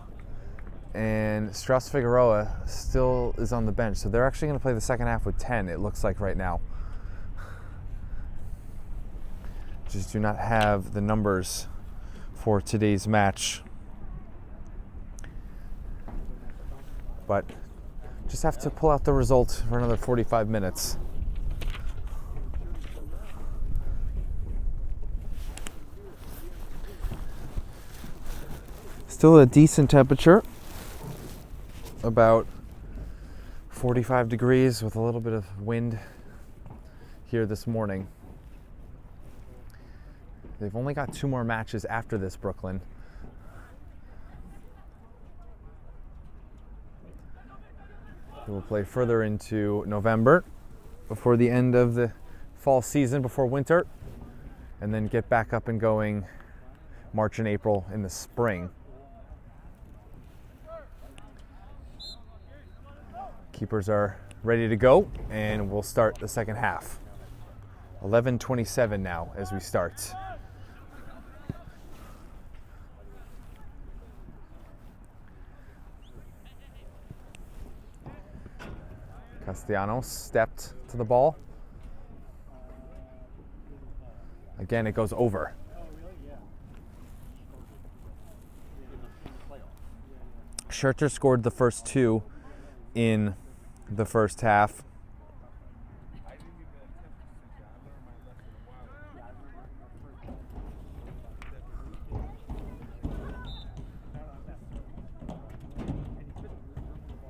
And Strauss Figueroa still is on the bench, so they're actually going to play the second half with 10, it looks like right now. Just do not have the numbers for today's match. But just have to pull out the result for another 45 minutes. Still a decent temperature, about 45 degrees with a little bit of wind here this morning. They've only got 2 more matches after this, Brooklyn. They will play further into November before the end of the fall season, before winter, and then get back up and going March and April in the spring. Keepers are ready to go, and we'll start the second half. 11:27 now as we start. Castellanos stepped to the ball. Again, it goes over. Scherter scored the first 2 in the first half.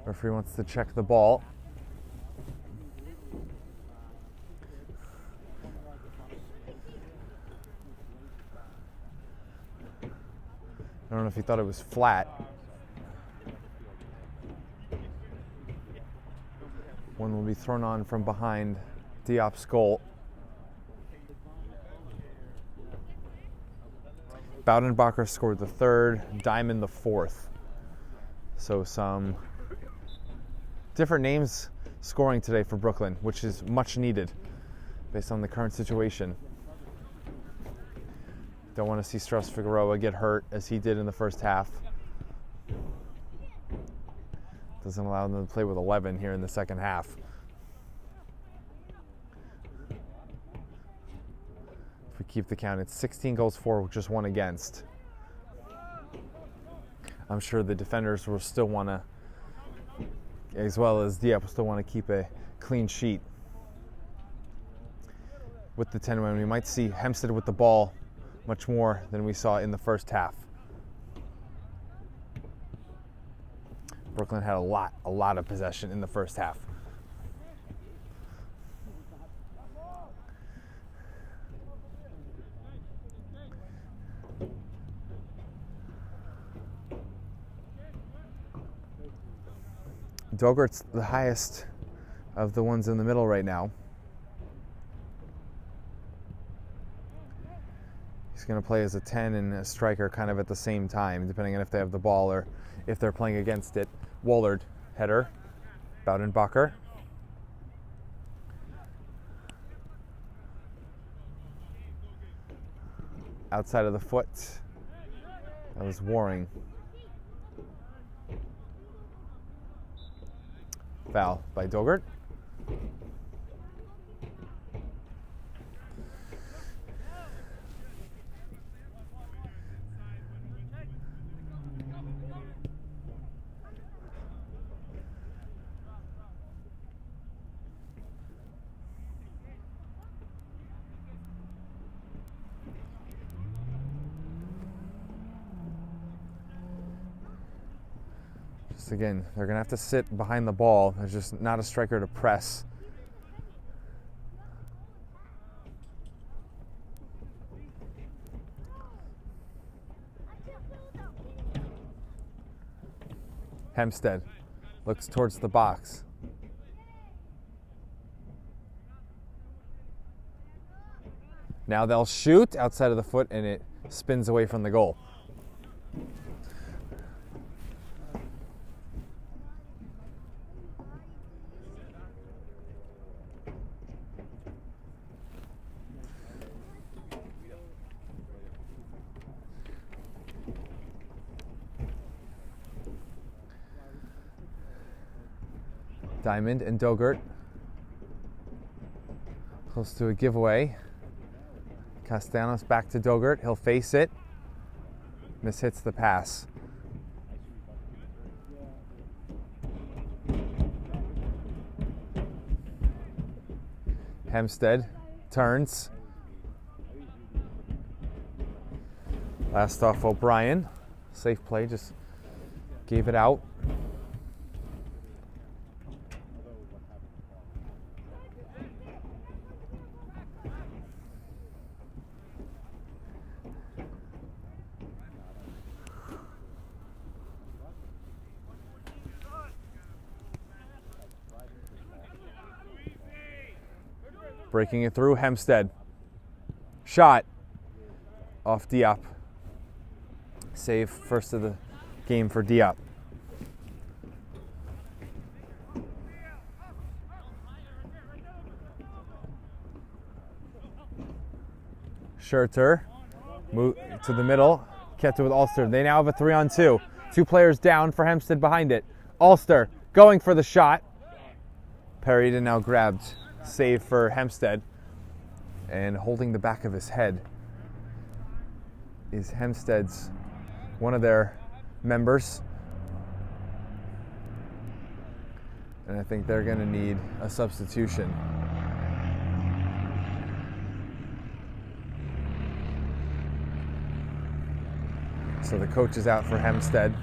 Referee wants to check the ball. I don't know if he thought it was flat. One will be thrown on from behind Diop's goal. Baudenbacher scored the 3rd, Diamond the 4th. So some different names scoring today for Brooklyn, which is much needed based on the current situation. Don't want to see Strauss Figueroa get hurt as he did in the first half. Doesn't allow them to play with 11 here in the second half. If we keep the count, it's 16 goals for, just 1 against. I'm sure the defenders will still want to, as well as Diop, will still want to keep a clean sheet. With the 10 win, we might see Hempstead with the ball much more than we saw in the first half. Brooklyn had a lot of possession in the first half. Dogart's the highest of the ones in the middle right now. He's going to play as a 10 and a striker kind of at the same time, depending on if they have the ball or if they're playing against it. Wollard, header. Baudenbacher. Outside of the foot. That was Waring. Foul by Dogart. Again, they're going to have to sit behind the ball. There's just not a striker to press. Hempstead looks towards the box. Now they'll shoot outside of the foot and it spins away from the goal. Diamond and Dogert close to a giveaway. Castellanos back to Dogert. He'll face it. Mishits the pass. Hempstead turns. Last off O'Brien. Safe play, just gave it out. Breaking it through, Hempstead. Shot off Diop. Save first of the game for Diop. Schurter, move to the middle, kept it with Ulster. They now have a 3-on-2. 2 players down for Hempstead behind it. Ulster going for the shot. Parried and now grabbed. Save for Hempstead. And holding the back of his head is Hempstead's, one of their members. And I think they're going to need a substitution. So the coach is out for Hempstead.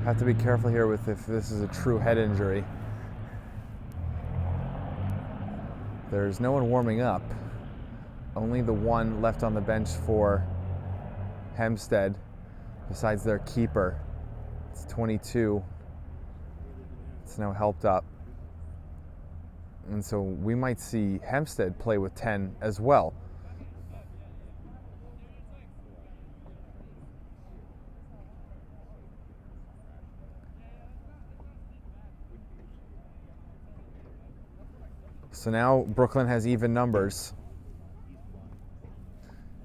Have to be careful here with if this is a true head injury. There's no one warming up. Only the one left on the bench for Hempstead, besides their keeper. It's 22. It's now helped up. And so we might see Hempstead play with 10 as well. So now Brooklyn has even numbers.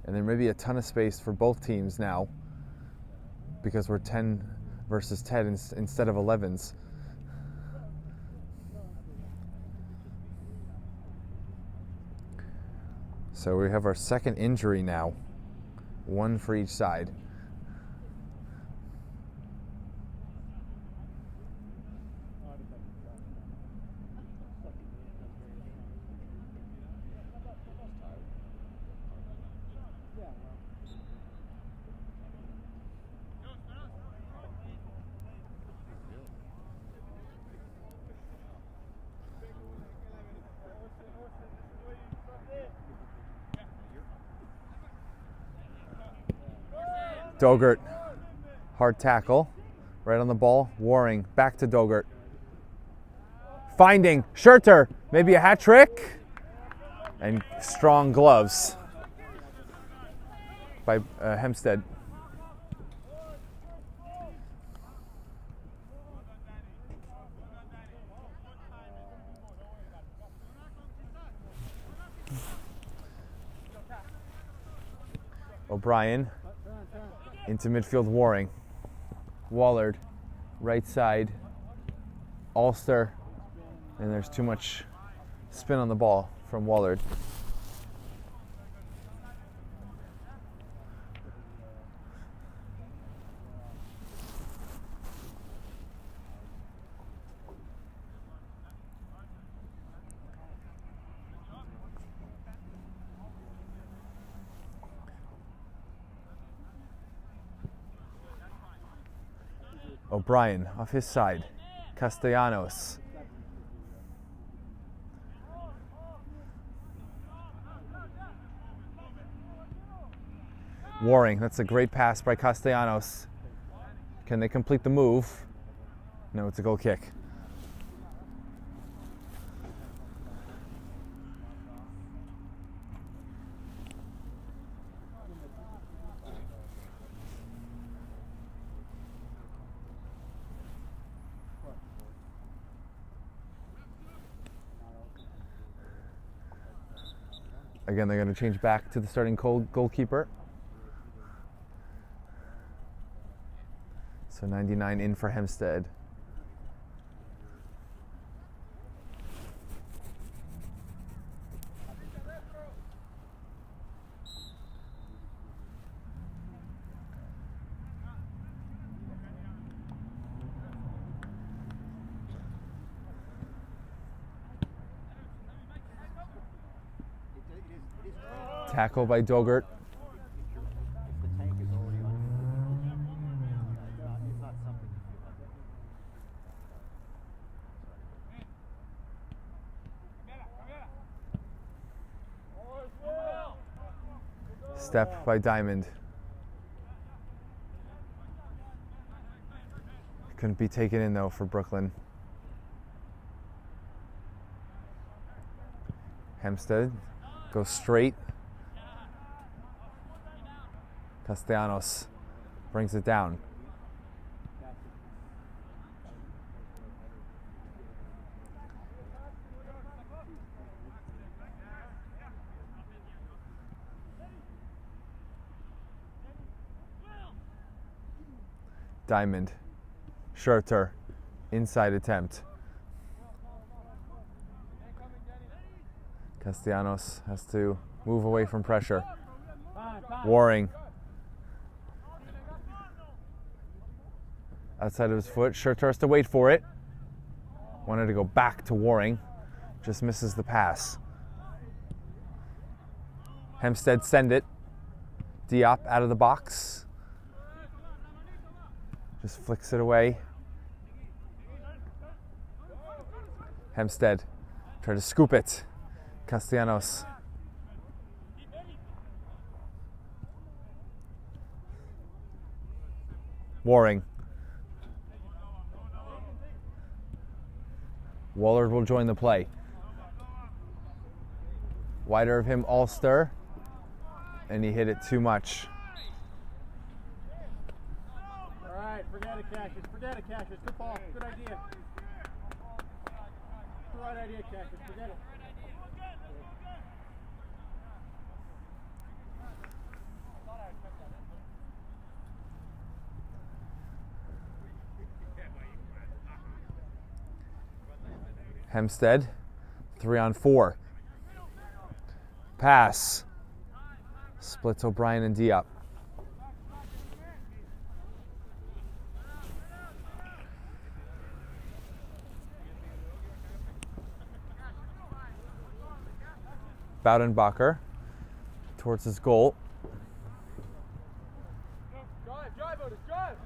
And there may be a ton of space for both teams now because we're 10 versus 10 instead of 11s. So we have our second injury now, one for each side. Dogert, hard tackle, right on the ball. Waring, back to Dogert. Finding, Schurter, maybe a hat trick. And strong gloves by Hempstead. O'Brien into midfield, Waring. Wallard, right side. Ulster, and there's too much spin on the ball from Wallard. O'Brien off his side. Castellanos. Waring, that's a great pass by Castellanos. Can they complete the move? No, it's a goal kick. Again, they're going to change back to the starting goalkeeper. So 99 in for Hempstead. Tackle by Dogert. Step by Diamond. Couldn't be taken in though for Brooklyn. Hempstead goes straight. Castellanos brings it down. Diamond, Schurter, inside attempt. Castellanos has to move away from pressure. Waring. Outside of his foot, Schurter has to wait for it. Wanted to go back to Waring, just misses the pass. Hempstead send it. Diop out of the box. Just flicks it away. Hempstead try to scoop it. Castellanos. Waring. Wallard will join the play. Wider of him, Ulster, and he hit it too much. All right, forget it, Cassius. Forget it, Cassius. Good ball. Good idea. Good right idea, Cassius. Forget it. Hempstead, 3-on-4. Pass. Splits O'Brien and Diop. Boudenbacher towards his goal. Drive, Otis, drive.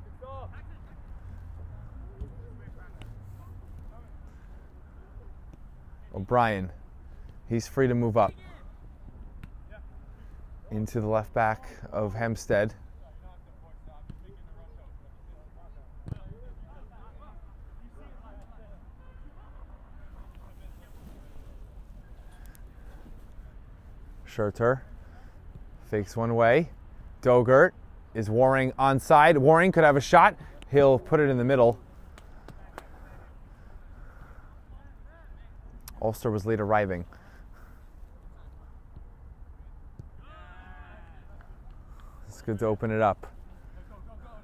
Good goal. O'Brien, he's free to move up into the left back of Hempstead. Schurter fakes one way. Dogert is Waring onside. Waring could have a shot. He'll put it in the middle. Ulster was late arriving. It's good to open it up.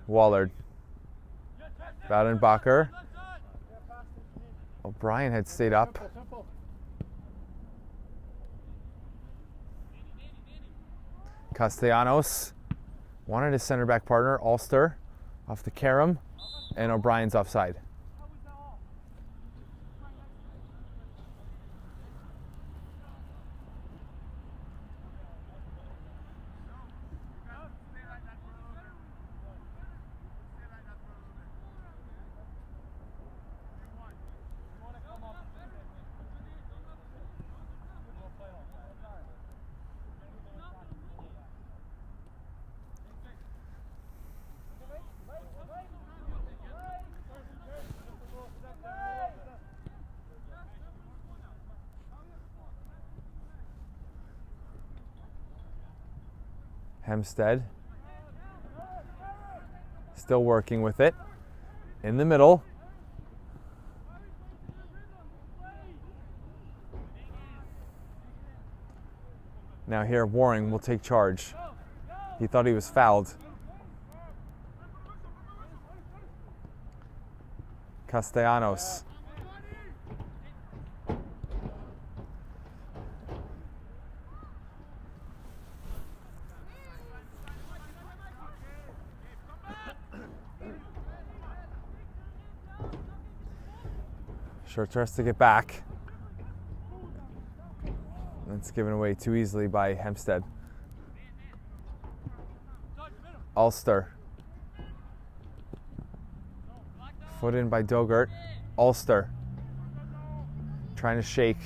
Wallard. Boudenbacher. O'Brien had stayed up. Castellanos wanted his center back partner, Ulster, off the carom, and O'Brien's offside. Hempstead. Still working with it. In the middle. Now here, Waring will take charge. He thought he was fouled. Castellanos. Schurter has to get back. It's given away too easily by Hempstead. Ulster. Foot in by Dogert. Ulster. Trying to shake.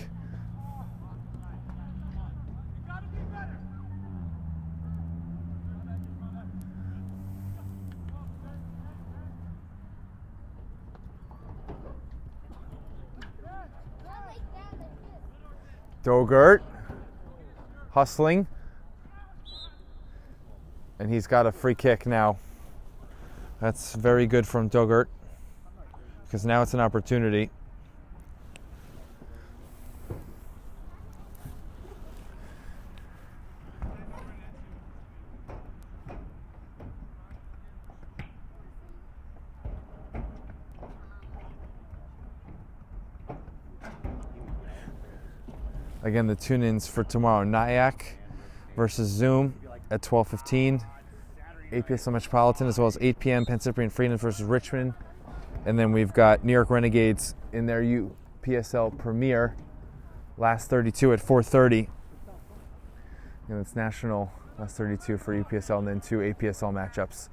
Dogert. Hustling. And he's got a free kick now. That's very good from Dogert, because now it's an opportunity. Again, the tune-ins for tomorrow: Nyack versus Zoom at 12:15, APSL Metropolitan, as well as 8 p.m. Penn Cyprian Freedom versus Richmond. And then we've got New York Renegades in their UPSL Premier, last 32 at 4:30. And it's national last 32 for UPSL, and then 2 APSL matchups.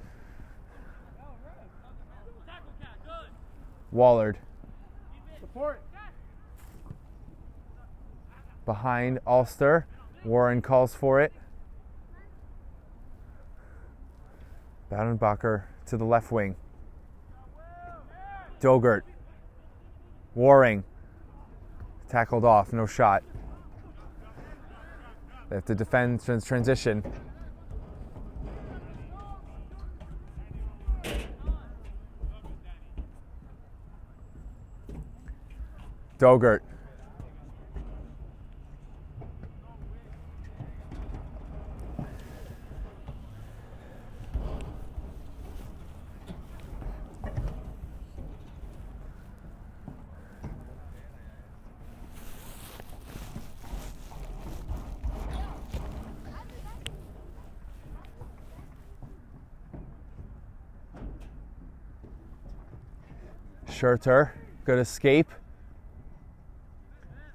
Wallard. Behind Ulster. Warren calls for it. Baudenbacher to the left wing. Dogert. Waring. Tackled off, no shot. They have to defend transition. Dogert. Schurter, good escape.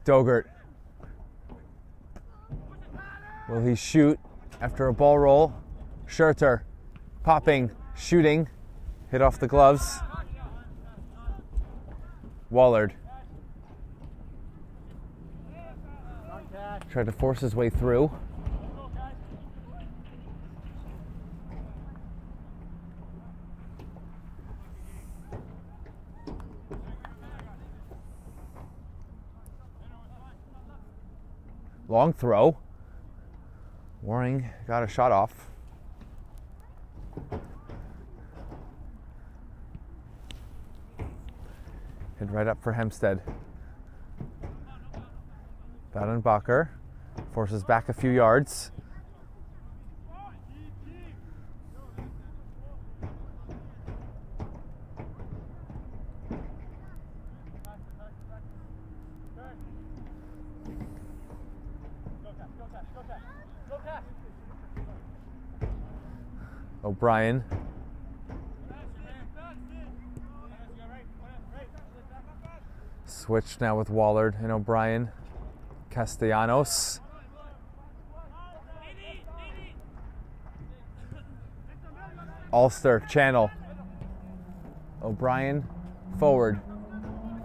Dogert. Will he shoot after a ball roll? Schurter, popping, shooting, hit off the gloves. Wallard. Tried to force his way through. Long throw. Waring got a shot off. Hit right up for Hempstead. Baudenbacher forces back a few yards. O'Brien. Switch now with Wallard and O'Brien. Castellanos. Ulster, channel. O'Brien, forward.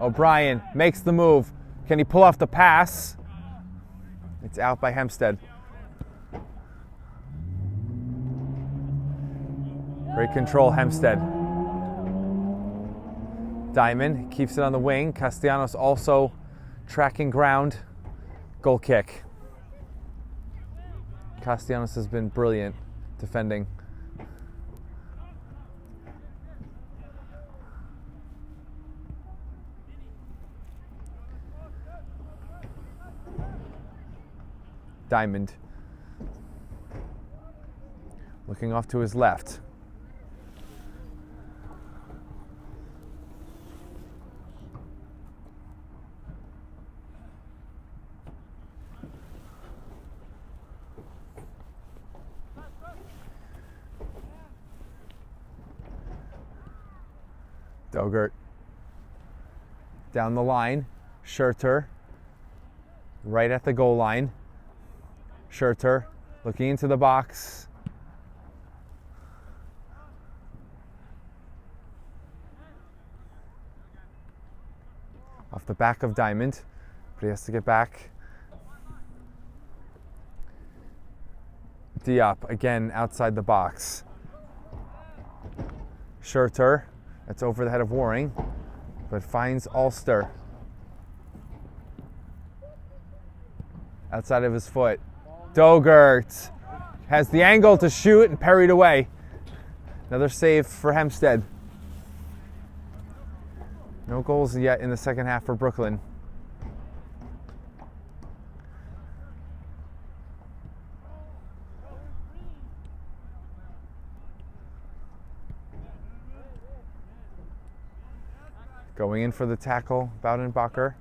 O'Brien makes the move. Can he pull off the pass? It's out by Hempstead. Great control, Hempstead. Diamond keeps it on the wing. Castellanos also tracking ground. Goal kick. Castellanos has been brilliant defending. Diamond. Looking off to his left. Dogert. Down the line. Schurter. Right at the goal line. Schurter looking into the box. Off the back of Diamond, but he has to get back. Diop again outside the box. Schurter, that's over the head of Waring, but finds Ulster. Outside of his foot. Dogert has the angle to shoot and parried away. Another save for Hempstead. No goals yet in the second half for Brooklyn. Going in for the tackle, Baudenbacher.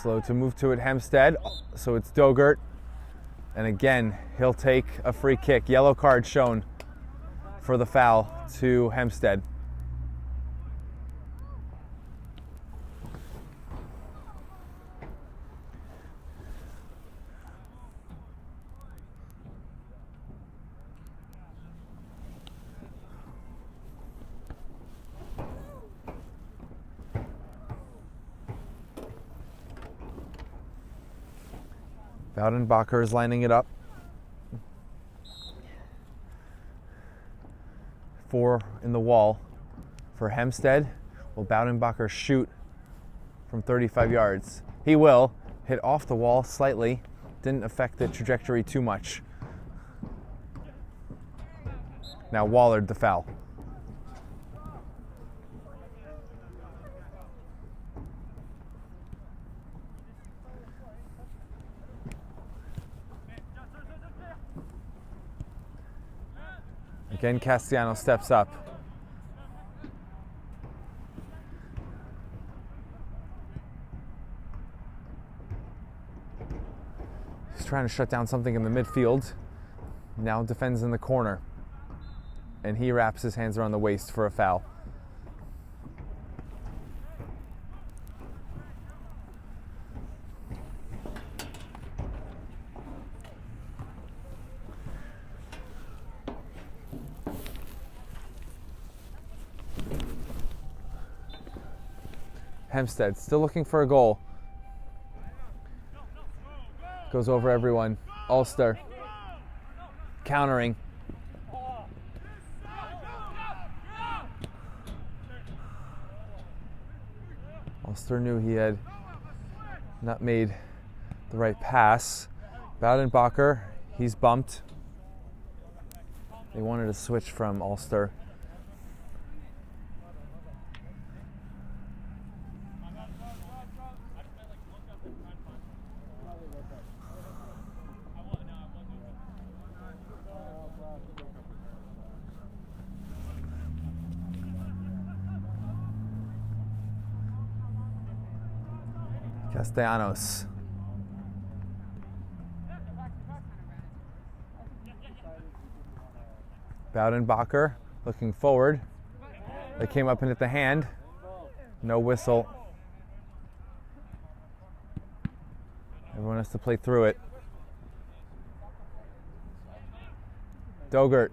Slow to move to it, Hempstead. So it's Dogert. And again, he'll take a free kick. Yellow card shown for the foul to Hempstead. Baudenbacher is lining it up. 4 in the wall for Hempstead. Will Baudenbacher shoot from 35 yards? He will. Hit off the wall slightly. Didn't affect the trajectory too much. Now Wallard the foul. Again, Castellano steps up. He's trying to shut down something in the midfield. Now defends in the corner. And he wraps his hands around the waist for a foul. Hempstead still looking for a goal. Goes over everyone. Ulster countering. Ulster knew he had not made the right pass. Baudenbacher, he's bumped. They wanted to switch from Ulster. Castellanos. Baudenbacher looking forward. They came up and hit the hand. No whistle. Everyone has to play through it. Dogert.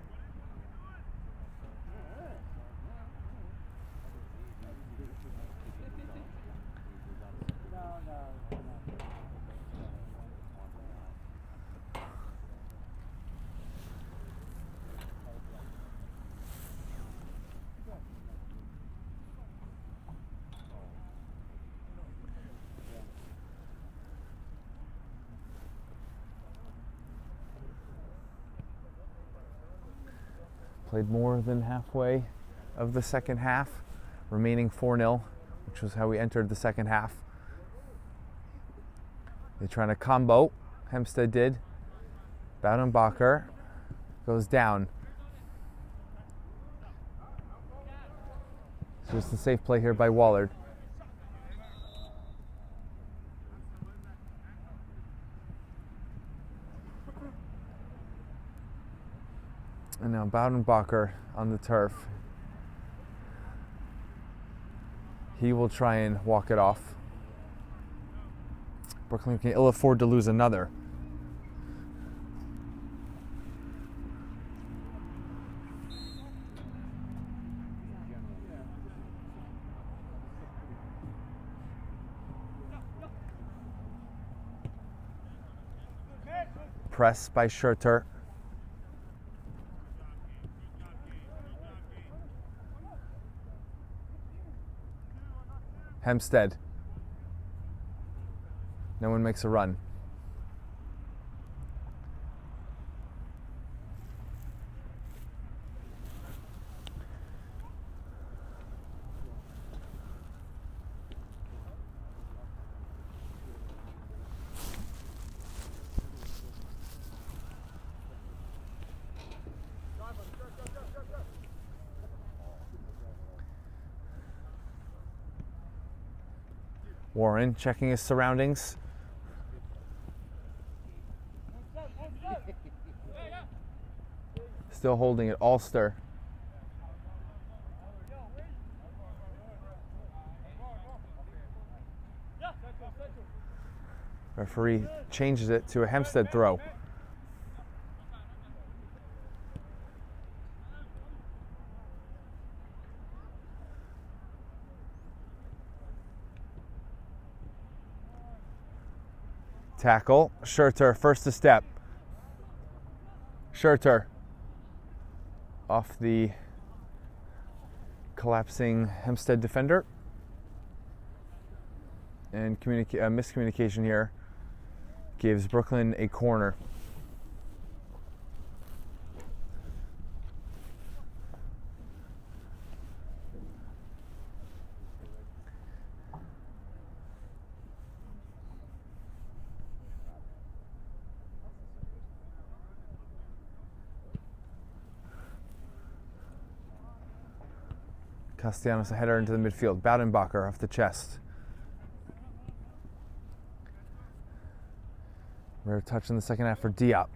Played more than halfway of the second half, remaining 4-0, which was how we entered the second half. They're trying to combo. Hempstead did. Baudenbacher goes down. So just a safe play here by Wallard. And now Baudenbacher on the turf. He will try and walk it off. Brooklyn can ill afford to lose another. Press by Schurter. Hempstead. No one makes a run. Warren checking his surroundings. Still holding it, Ulster. Referee changes it to a Hempstead throw. Tackle, Schurter, first to step. Schurter off the collapsing Hempstead defender. And miscommunication here gives Brooklyn a corner. Castellanos a header into the midfield. Baudenbacher off the chest. Rare touch in the second half for Diop.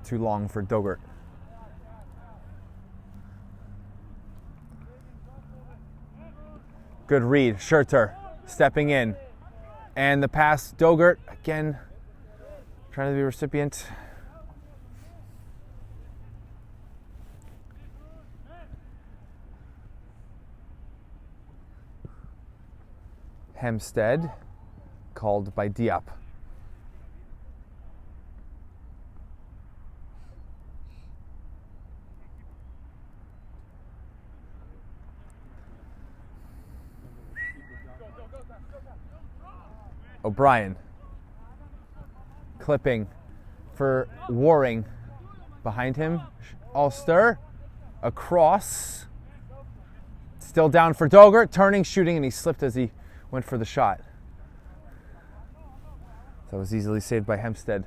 Too long for Dogert. Good read. Schurter stepping in. And the pass, Dogert again trying to be recipient. Hempstead called by Diop. O'Brien clipping for Waring. Behind him, Ulster across. Still down for Dogert, turning, shooting, and he slipped as he went for the shot. So it was easily saved by Hempstead.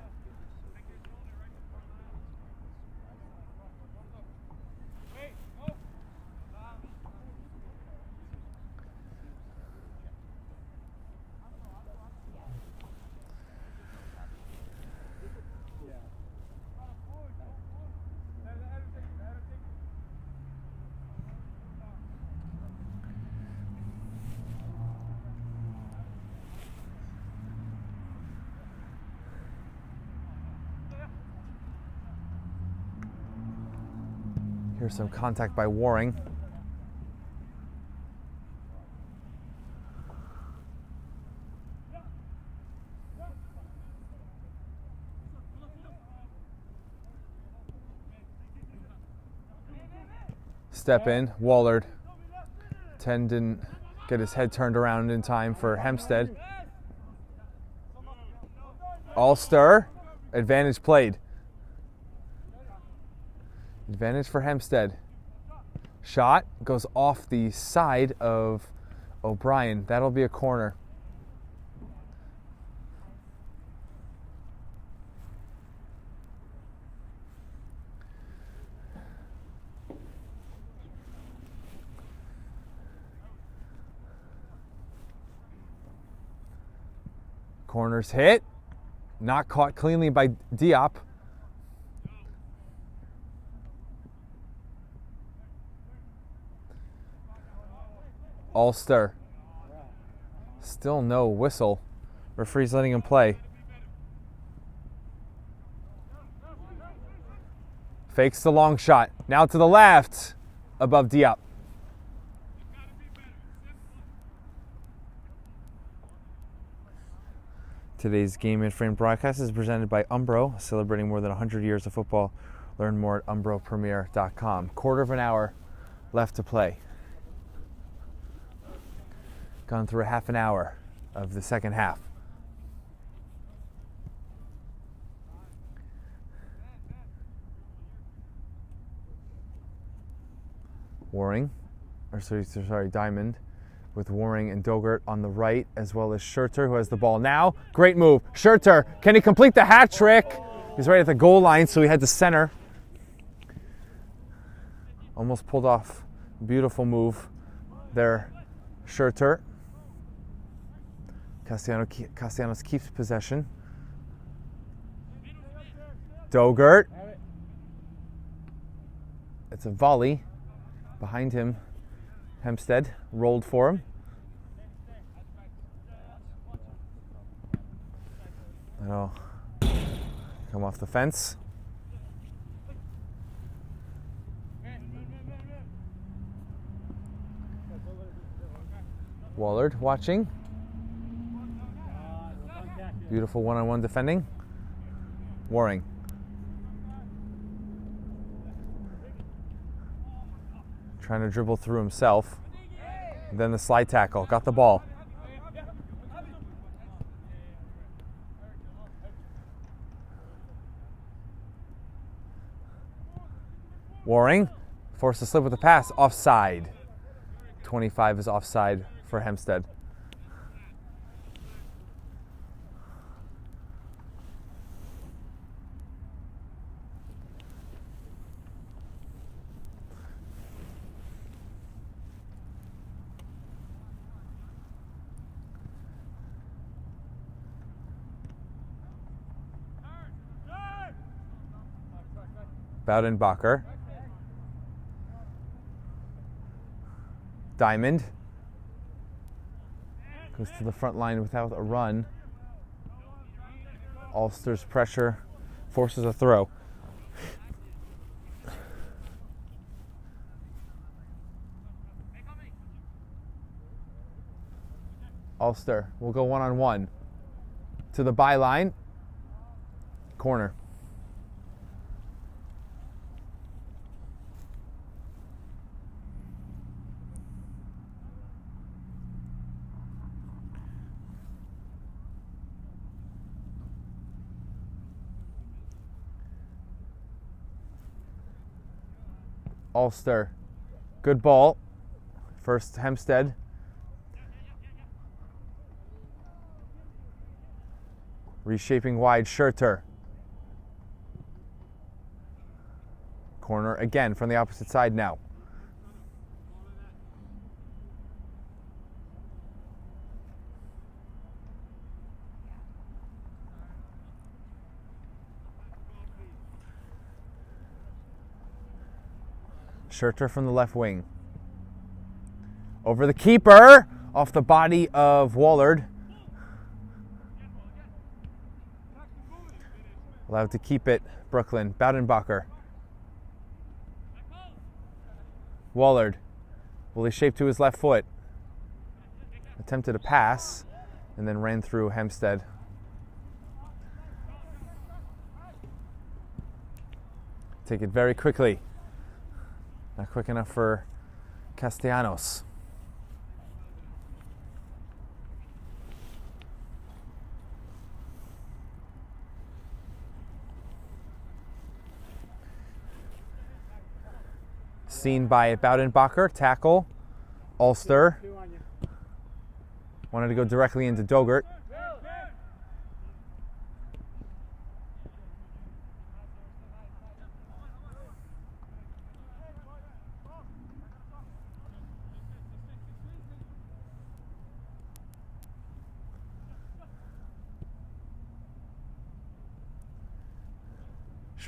Here's some contact by Waring. Step in, Wallard. 10 didn't get his head turned around in time for Hempstead. All stir. Advantage played. Advantage for Hempstead. Shot goes off the side of O'Brien. That'll be a corner. Corners hit. Not caught cleanly by Diop. Ulster. Still no whistle. Referee's letting him play. Fakes the long shot. Now to the left. Above Diop. Today's Game and Frame broadcast is presented by Umbro, celebrating more than 100 years of football. Learn more at umbropremier.com. Quarter of an hour left to play. Gone through a half an hour of the second half. Diamond with Waring and Dogert on the right, as well as Schurter, who has the ball now. Great move. Schurter, can he complete the hat trick? He's right at the goal line, so he had to center. Almost pulled off. Beautiful move there, Schurter. Castellanos keeps possession. Dogert. It's a volley. Behind him, Hempstead rolled for him. That'll come off the fence. Wallard watching. Beautiful one-on-one defending. Waring. Trying to dribble through himself. Then the slide tackle. Got the ball. Waring forced to slip with the pass. Offside. 25 is offside for Hempstead. Boudenbacher. Diamond. Goes to the front line without a run. Ulster's pressure forces a throw. Ulster will go one-on-one. To the byline. Corner. Ulster. Good ball. First Hempstead. Reshaping wide, Schurter. Corner again from the opposite side now. Schurter from the left wing. Over the keeper, off the body of Wallard. Allowed to keep it, Brooklyn. Boudenbacher. Wallard. Will he shape to his left foot? Attempted a pass and then ran through Hempstead. Take it very quickly. Not quick enough for Castellanos. seen by Boudenbacher, tackle. Ulster wanted to go directly into Dogert.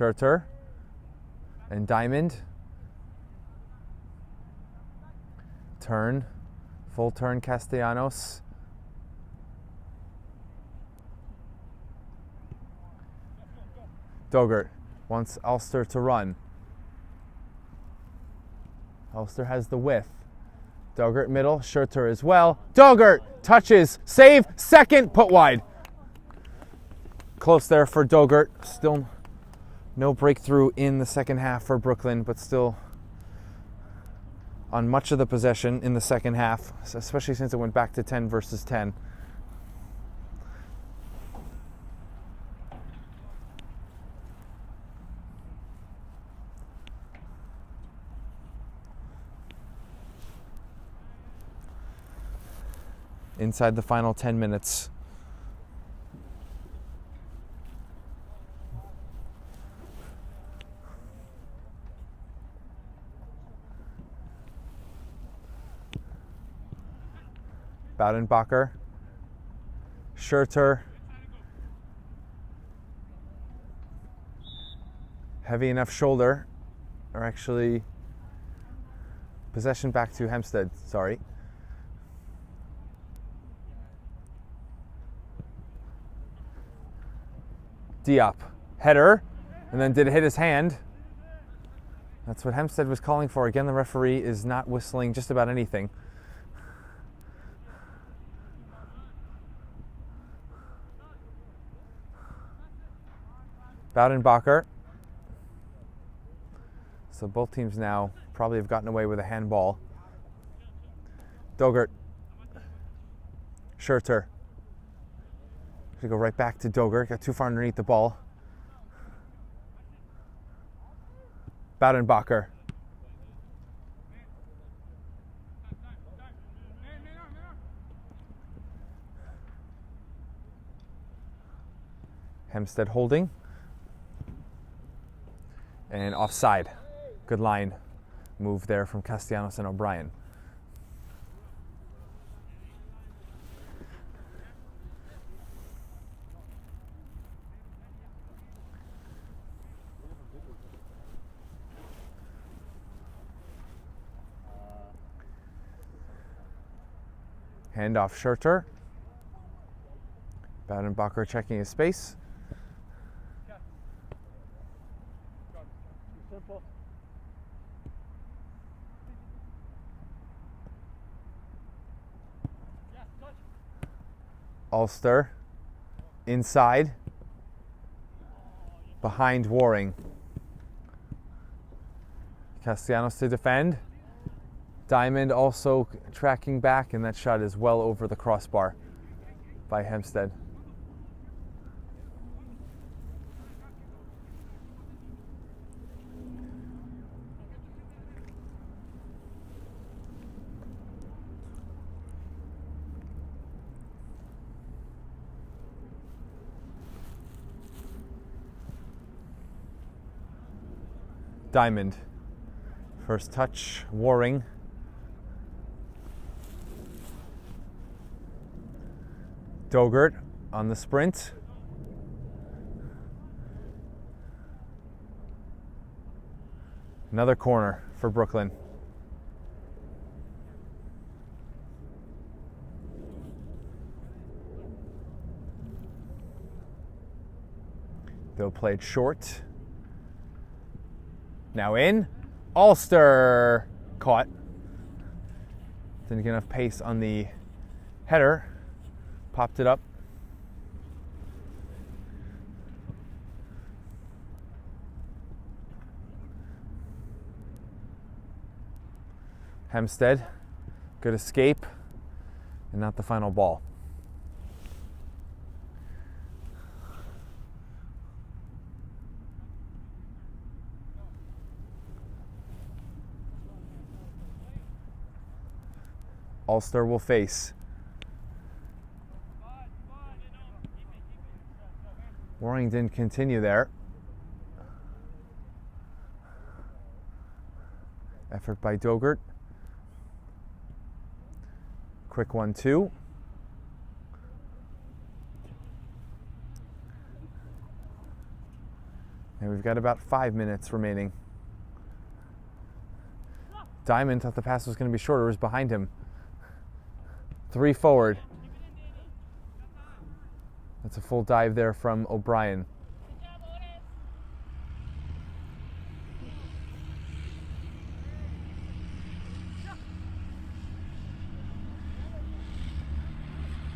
Schurter and Diamond. Turn, full turn Castellanos. Dogert wants Ulster to run. Ulster has the width. Dogert middle, Schurter as well. Dogert touches, save, second, put wide. Close there for Dogert. Still no breakthrough in the second half for Brooklyn, but still on much of the possession in the second half, especially since it went back to 10 versus 10. Inside the final 10 minutes. Boudenbacher, Schurter, heavy enough shoulder, or actually possession back to Hempstead, sorry. Diop, header, and then did it hit his hand? That's what Hempstead was calling for. Again, the referee is not whistling just about anything. Boudenbacher. So both teams now probably have gotten away with a handball. Dogert. Schurter. Should go right back to Dogert. Got too far underneath the ball. Boudenbacher. Hempstead holding. And offside. Good line move there from Castellanos and O'Brien. Handoff Schurter. Boudenbacher checking his space. Ulster inside behind Waring. Castellanos to defend. Diamond also tracking back, and that shot is well over the crossbar by Hempstead. Diamond. First touch, Waring. Dogert on the sprint. Another corner for Brooklyn. They'll play it short. Now in. Ulster caught. Didn't get enough pace on the header. Popped it up. Hempstead, good escape, and not the final ball. Ulster will face. Warrington continue there. Effort by Dogert. Quick 1-2. And we've got about 5 minutes remaining. Diamond thought the pass was going to be shorter, was behind him. 3 forward. That's a full dive there from O'Brien.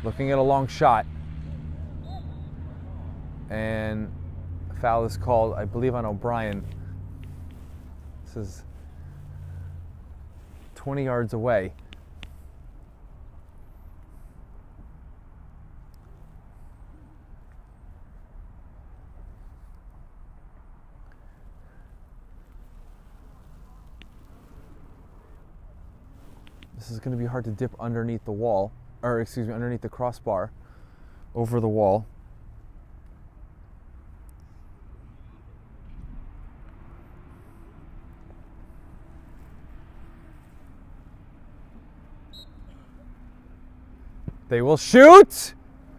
Looking at a long shot. And a foul is called, I believe, on O'Brien. This is 20 yards away. This is going to be hard to dip underneath the wall, or excuse me, underneath the crossbar, over the wall. They will shoot,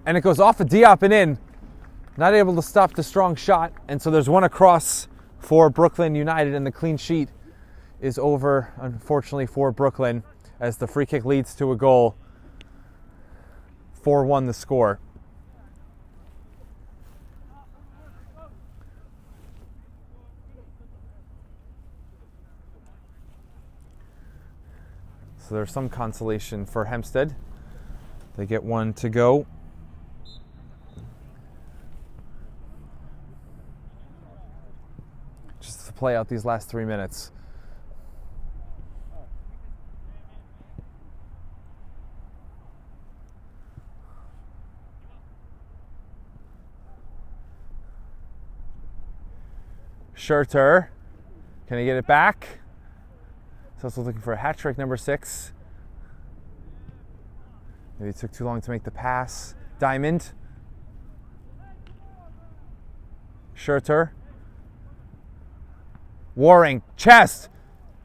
and it goes off of Diop and in. Not able to stop the strong shot, and so there's one across for Brooklyn United, and the clean sheet is over, unfortunately, for Brooklyn, as the free kick leads to a goal. 4-1 the score. So there's some consolation for Hempstead. They get one to go. Just to play out these last 3 minutes. Schurter, can he get it back? He's also looking for a hat trick, number 6. Maybe it took too long to make the pass. Diamond. Schurter. Waring, chest,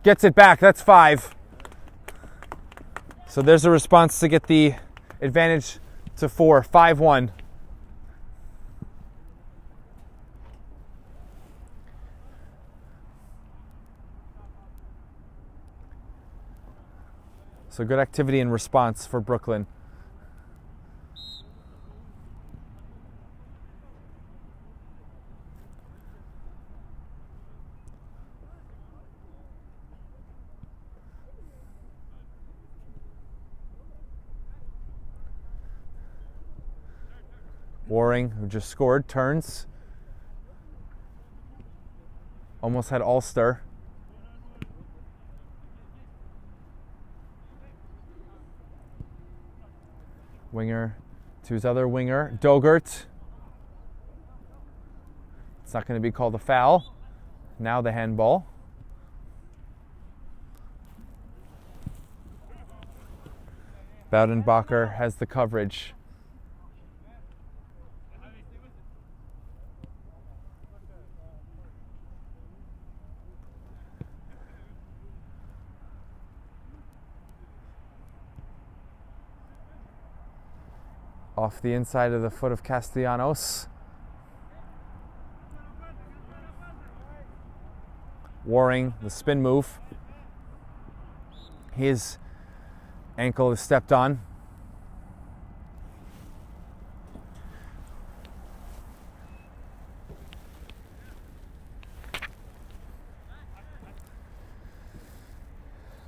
gets it back, that's 5. So there's a response to get the advantage to 4, 5-1. So good activity and response for Brooklyn. Waring, who just scored, turns. Almost had Ulster. Winger to his other winger, Dogert. It's not going to be called a foul. Now the handball. Boudenbacher has the coverage. Off the inside of the foot of Castellanos. Waring, the spin move. His ankle is stepped on.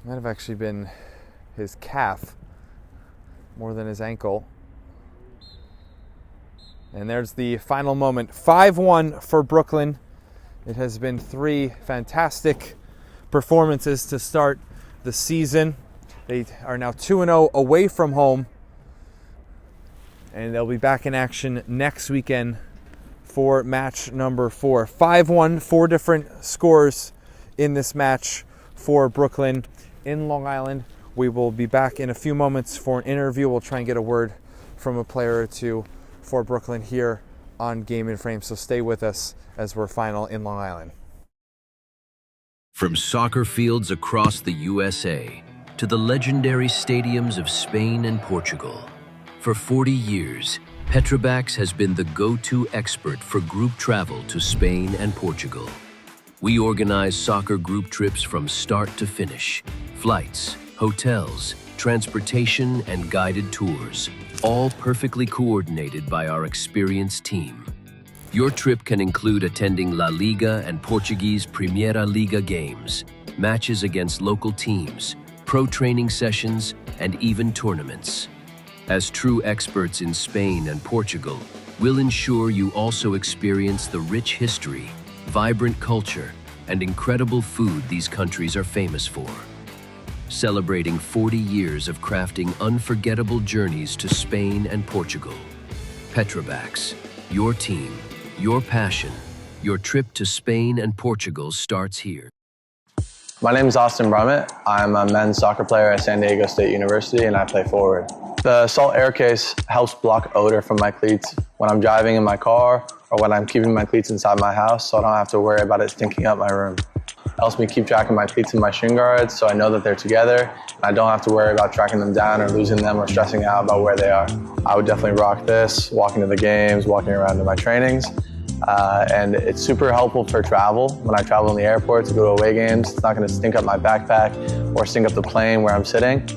Might have actually been his calf more than his ankle. And there's the final moment. 5-1 for Brooklyn. It has been 3 fantastic performances to start the season. They are now 2-0 away from home. And they'll be back in action next weekend for match number 4. 5-1, 4 different scores in this match for Brooklyn in Long Island. We will be back in a few moments for an interview. We'll try and get a word from a player or two for Brooklyn here on Game and Frame, so stay with us as we're final in Long Island. From soccer fields across the USA to the legendary stadiums of Spain and Portugal, for 40 years, Petrobax has been the go-to expert for group travel to Spain and Portugal. We organize soccer group trips from start to finish, flights, hotels, transportation, and guided tours, all perfectly coordinated by our experienced team. Your trip can include attending La Liga and Portuguese Primeira Liga games, matches against local teams, pro training sessions, and even tournaments. As true experts in Spain and Portugal, we'll ensure you also experience the rich history, vibrant culture, and incredible food these countries are famous for. Celebrating 40 years of crafting unforgettable journeys to Spain and Portugal. Petrobax, your team, your passion, your trip to Spain and Portugal starts here. My name is Austin Brummett. I'm a men's soccer player at San Diego State University and I play forward. The salt air case helps block odor from my cleats when I'm driving in my car or when I'm keeping my cleats inside my house, so I don't have to worry about it stinking up my room. It helps me keep track of my cleats and my shin guards so I know that they're together and I don't have to worry about tracking them down or losing them or stressing out about where they are. I would definitely rock this, walking to the games, walking around to my trainings. And it's super helpful for travel. When I travel in the airport to go to away games, it's not going to stink up my backpack or stink up the plane where I'm sitting.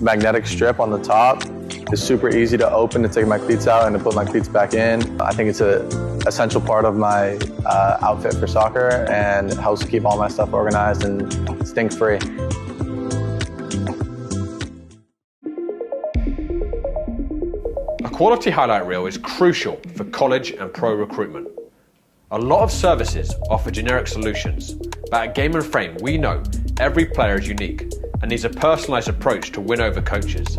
Magnetic strip on the top is super easy to open to take my cleats out and to put my cleats back in. I think it's an essential part of my outfit for soccer and it helps keep all my stuff organized and stink-free. A quality highlight reel is crucial for college and pro recruitment. A lot of services offer generic solutions, but at Game and Frame we know every player is unique and needs a personalised approach to win over coaches.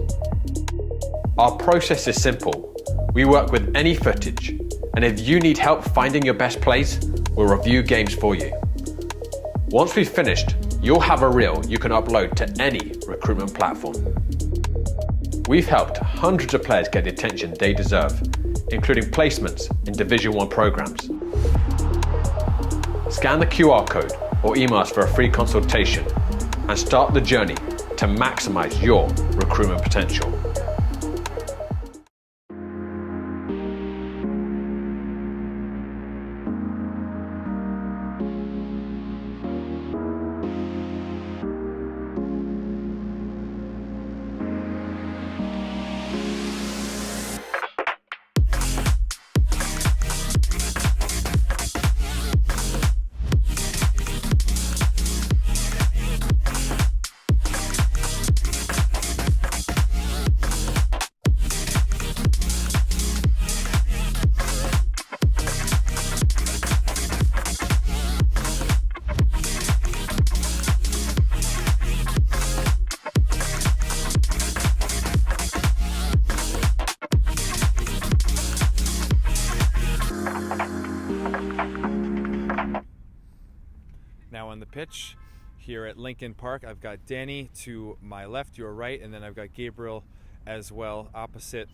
Our process is simple. We work with any footage, and if you need help finding your best plays, we'll review games for you. Once we've finished, you'll have a reel you can upload to any recruitment platform. We've helped hundreds of players get the attention they deserve, including placements in Division 1 programs. Scan the QR code or email us for a free consultation and start the journey to maximize your recruitment potential. Now on the pitch here at Lincoln Park, I've got Danny to my left, your right, and then I've got Gabriel as well opposite.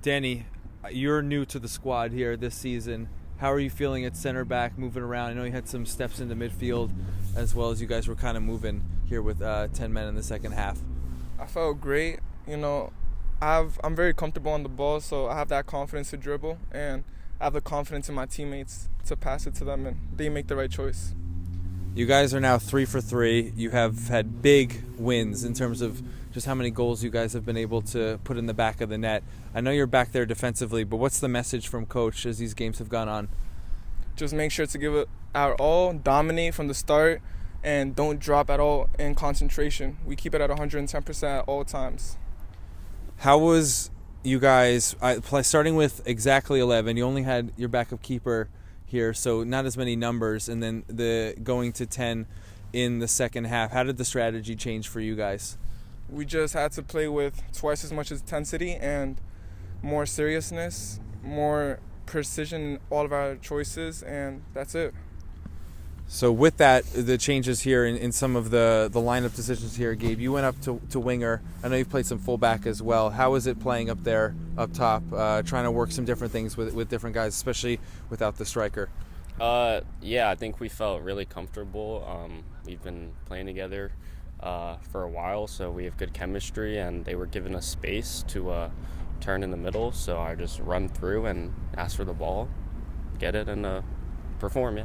Danny, you're new to the squad here this season. How are you feeling at center back, moving around? I know you had some steps into midfield as well as you guys were kind of moving here with 10 men in the second half. I felt great. You know, I'm very comfortable on the ball, so I have that confidence to dribble, and I have the confidence in my teammates to pass it to them, and they make the right choice. You guys are now 3 for 3. You have had big wins in terms of just how many goals you guys have been able to put in the back of the net. I know you're back there defensively, but what's the message from Coach as these games have gone on? Just make sure to give it our all, dominate from the start, and don't drop at all in concentration. We keep it at 110% at all times. How was you guys, starting with exactly 11, you only had your backup keeper here, so not as many numbers, and then the going to 10 in the second half. How did the strategy change for you guys? We just had to play with twice as much intensity and more seriousness, more precision in all of our choices, and that's it. So with that, the changes here in some of the lineup decisions here, Gabe, you went up to winger. I know you've played some fullback as well. How is it playing up there, up top, trying to work some different things with different guys, especially without the striker? Yeah, I think we felt really comfortable. We've been playing together for a while, so we have good chemistry, and they were giving us space to turn in the middle, so I just run through and ask for the ball, get it, and perform, yeah.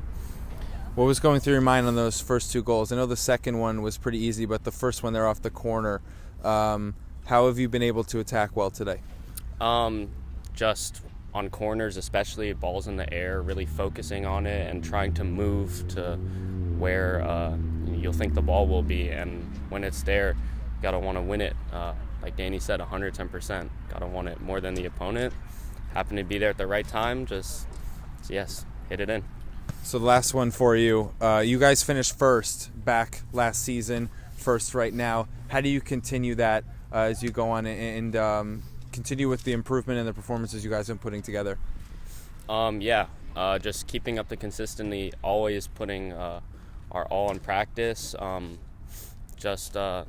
What was going through your mind on those first 2 goals? I know the second one was pretty easy, but the first one there off the corner. How have you been able to attack well today? Just on corners, especially balls in the air, really focusing on it and trying to move to where you'll think the ball will be. And when it's there, you got to want to win it. Like Danny said, 110%. Got to want it more than the opponent. Happen to be there at the right time, just, yes, hit it in. So the last one for you. You guys finished first back last season, first right now. How do you continue that as you go on and continue with the improvement and the performances you guys have been putting together? Just keeping up the consistency, always putting our all in practice. Want to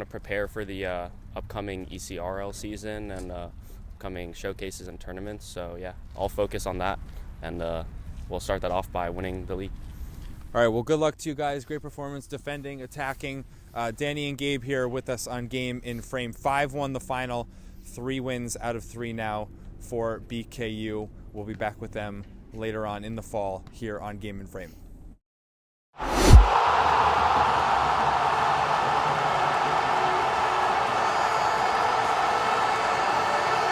prepare for the upcoming ECNLRL season and upcoming showcases and tournaments. So yeah, I'll focus on that, and we'll start that off by winning the league. All right, well, good luck to you guys. Great performance, defending, attacking. Danny and Gabe here with us on Game in Frame. 5-1 the final, 3 wins out of 3 now for BKU. We'll be back with them later on in the fall here on Game in Frame.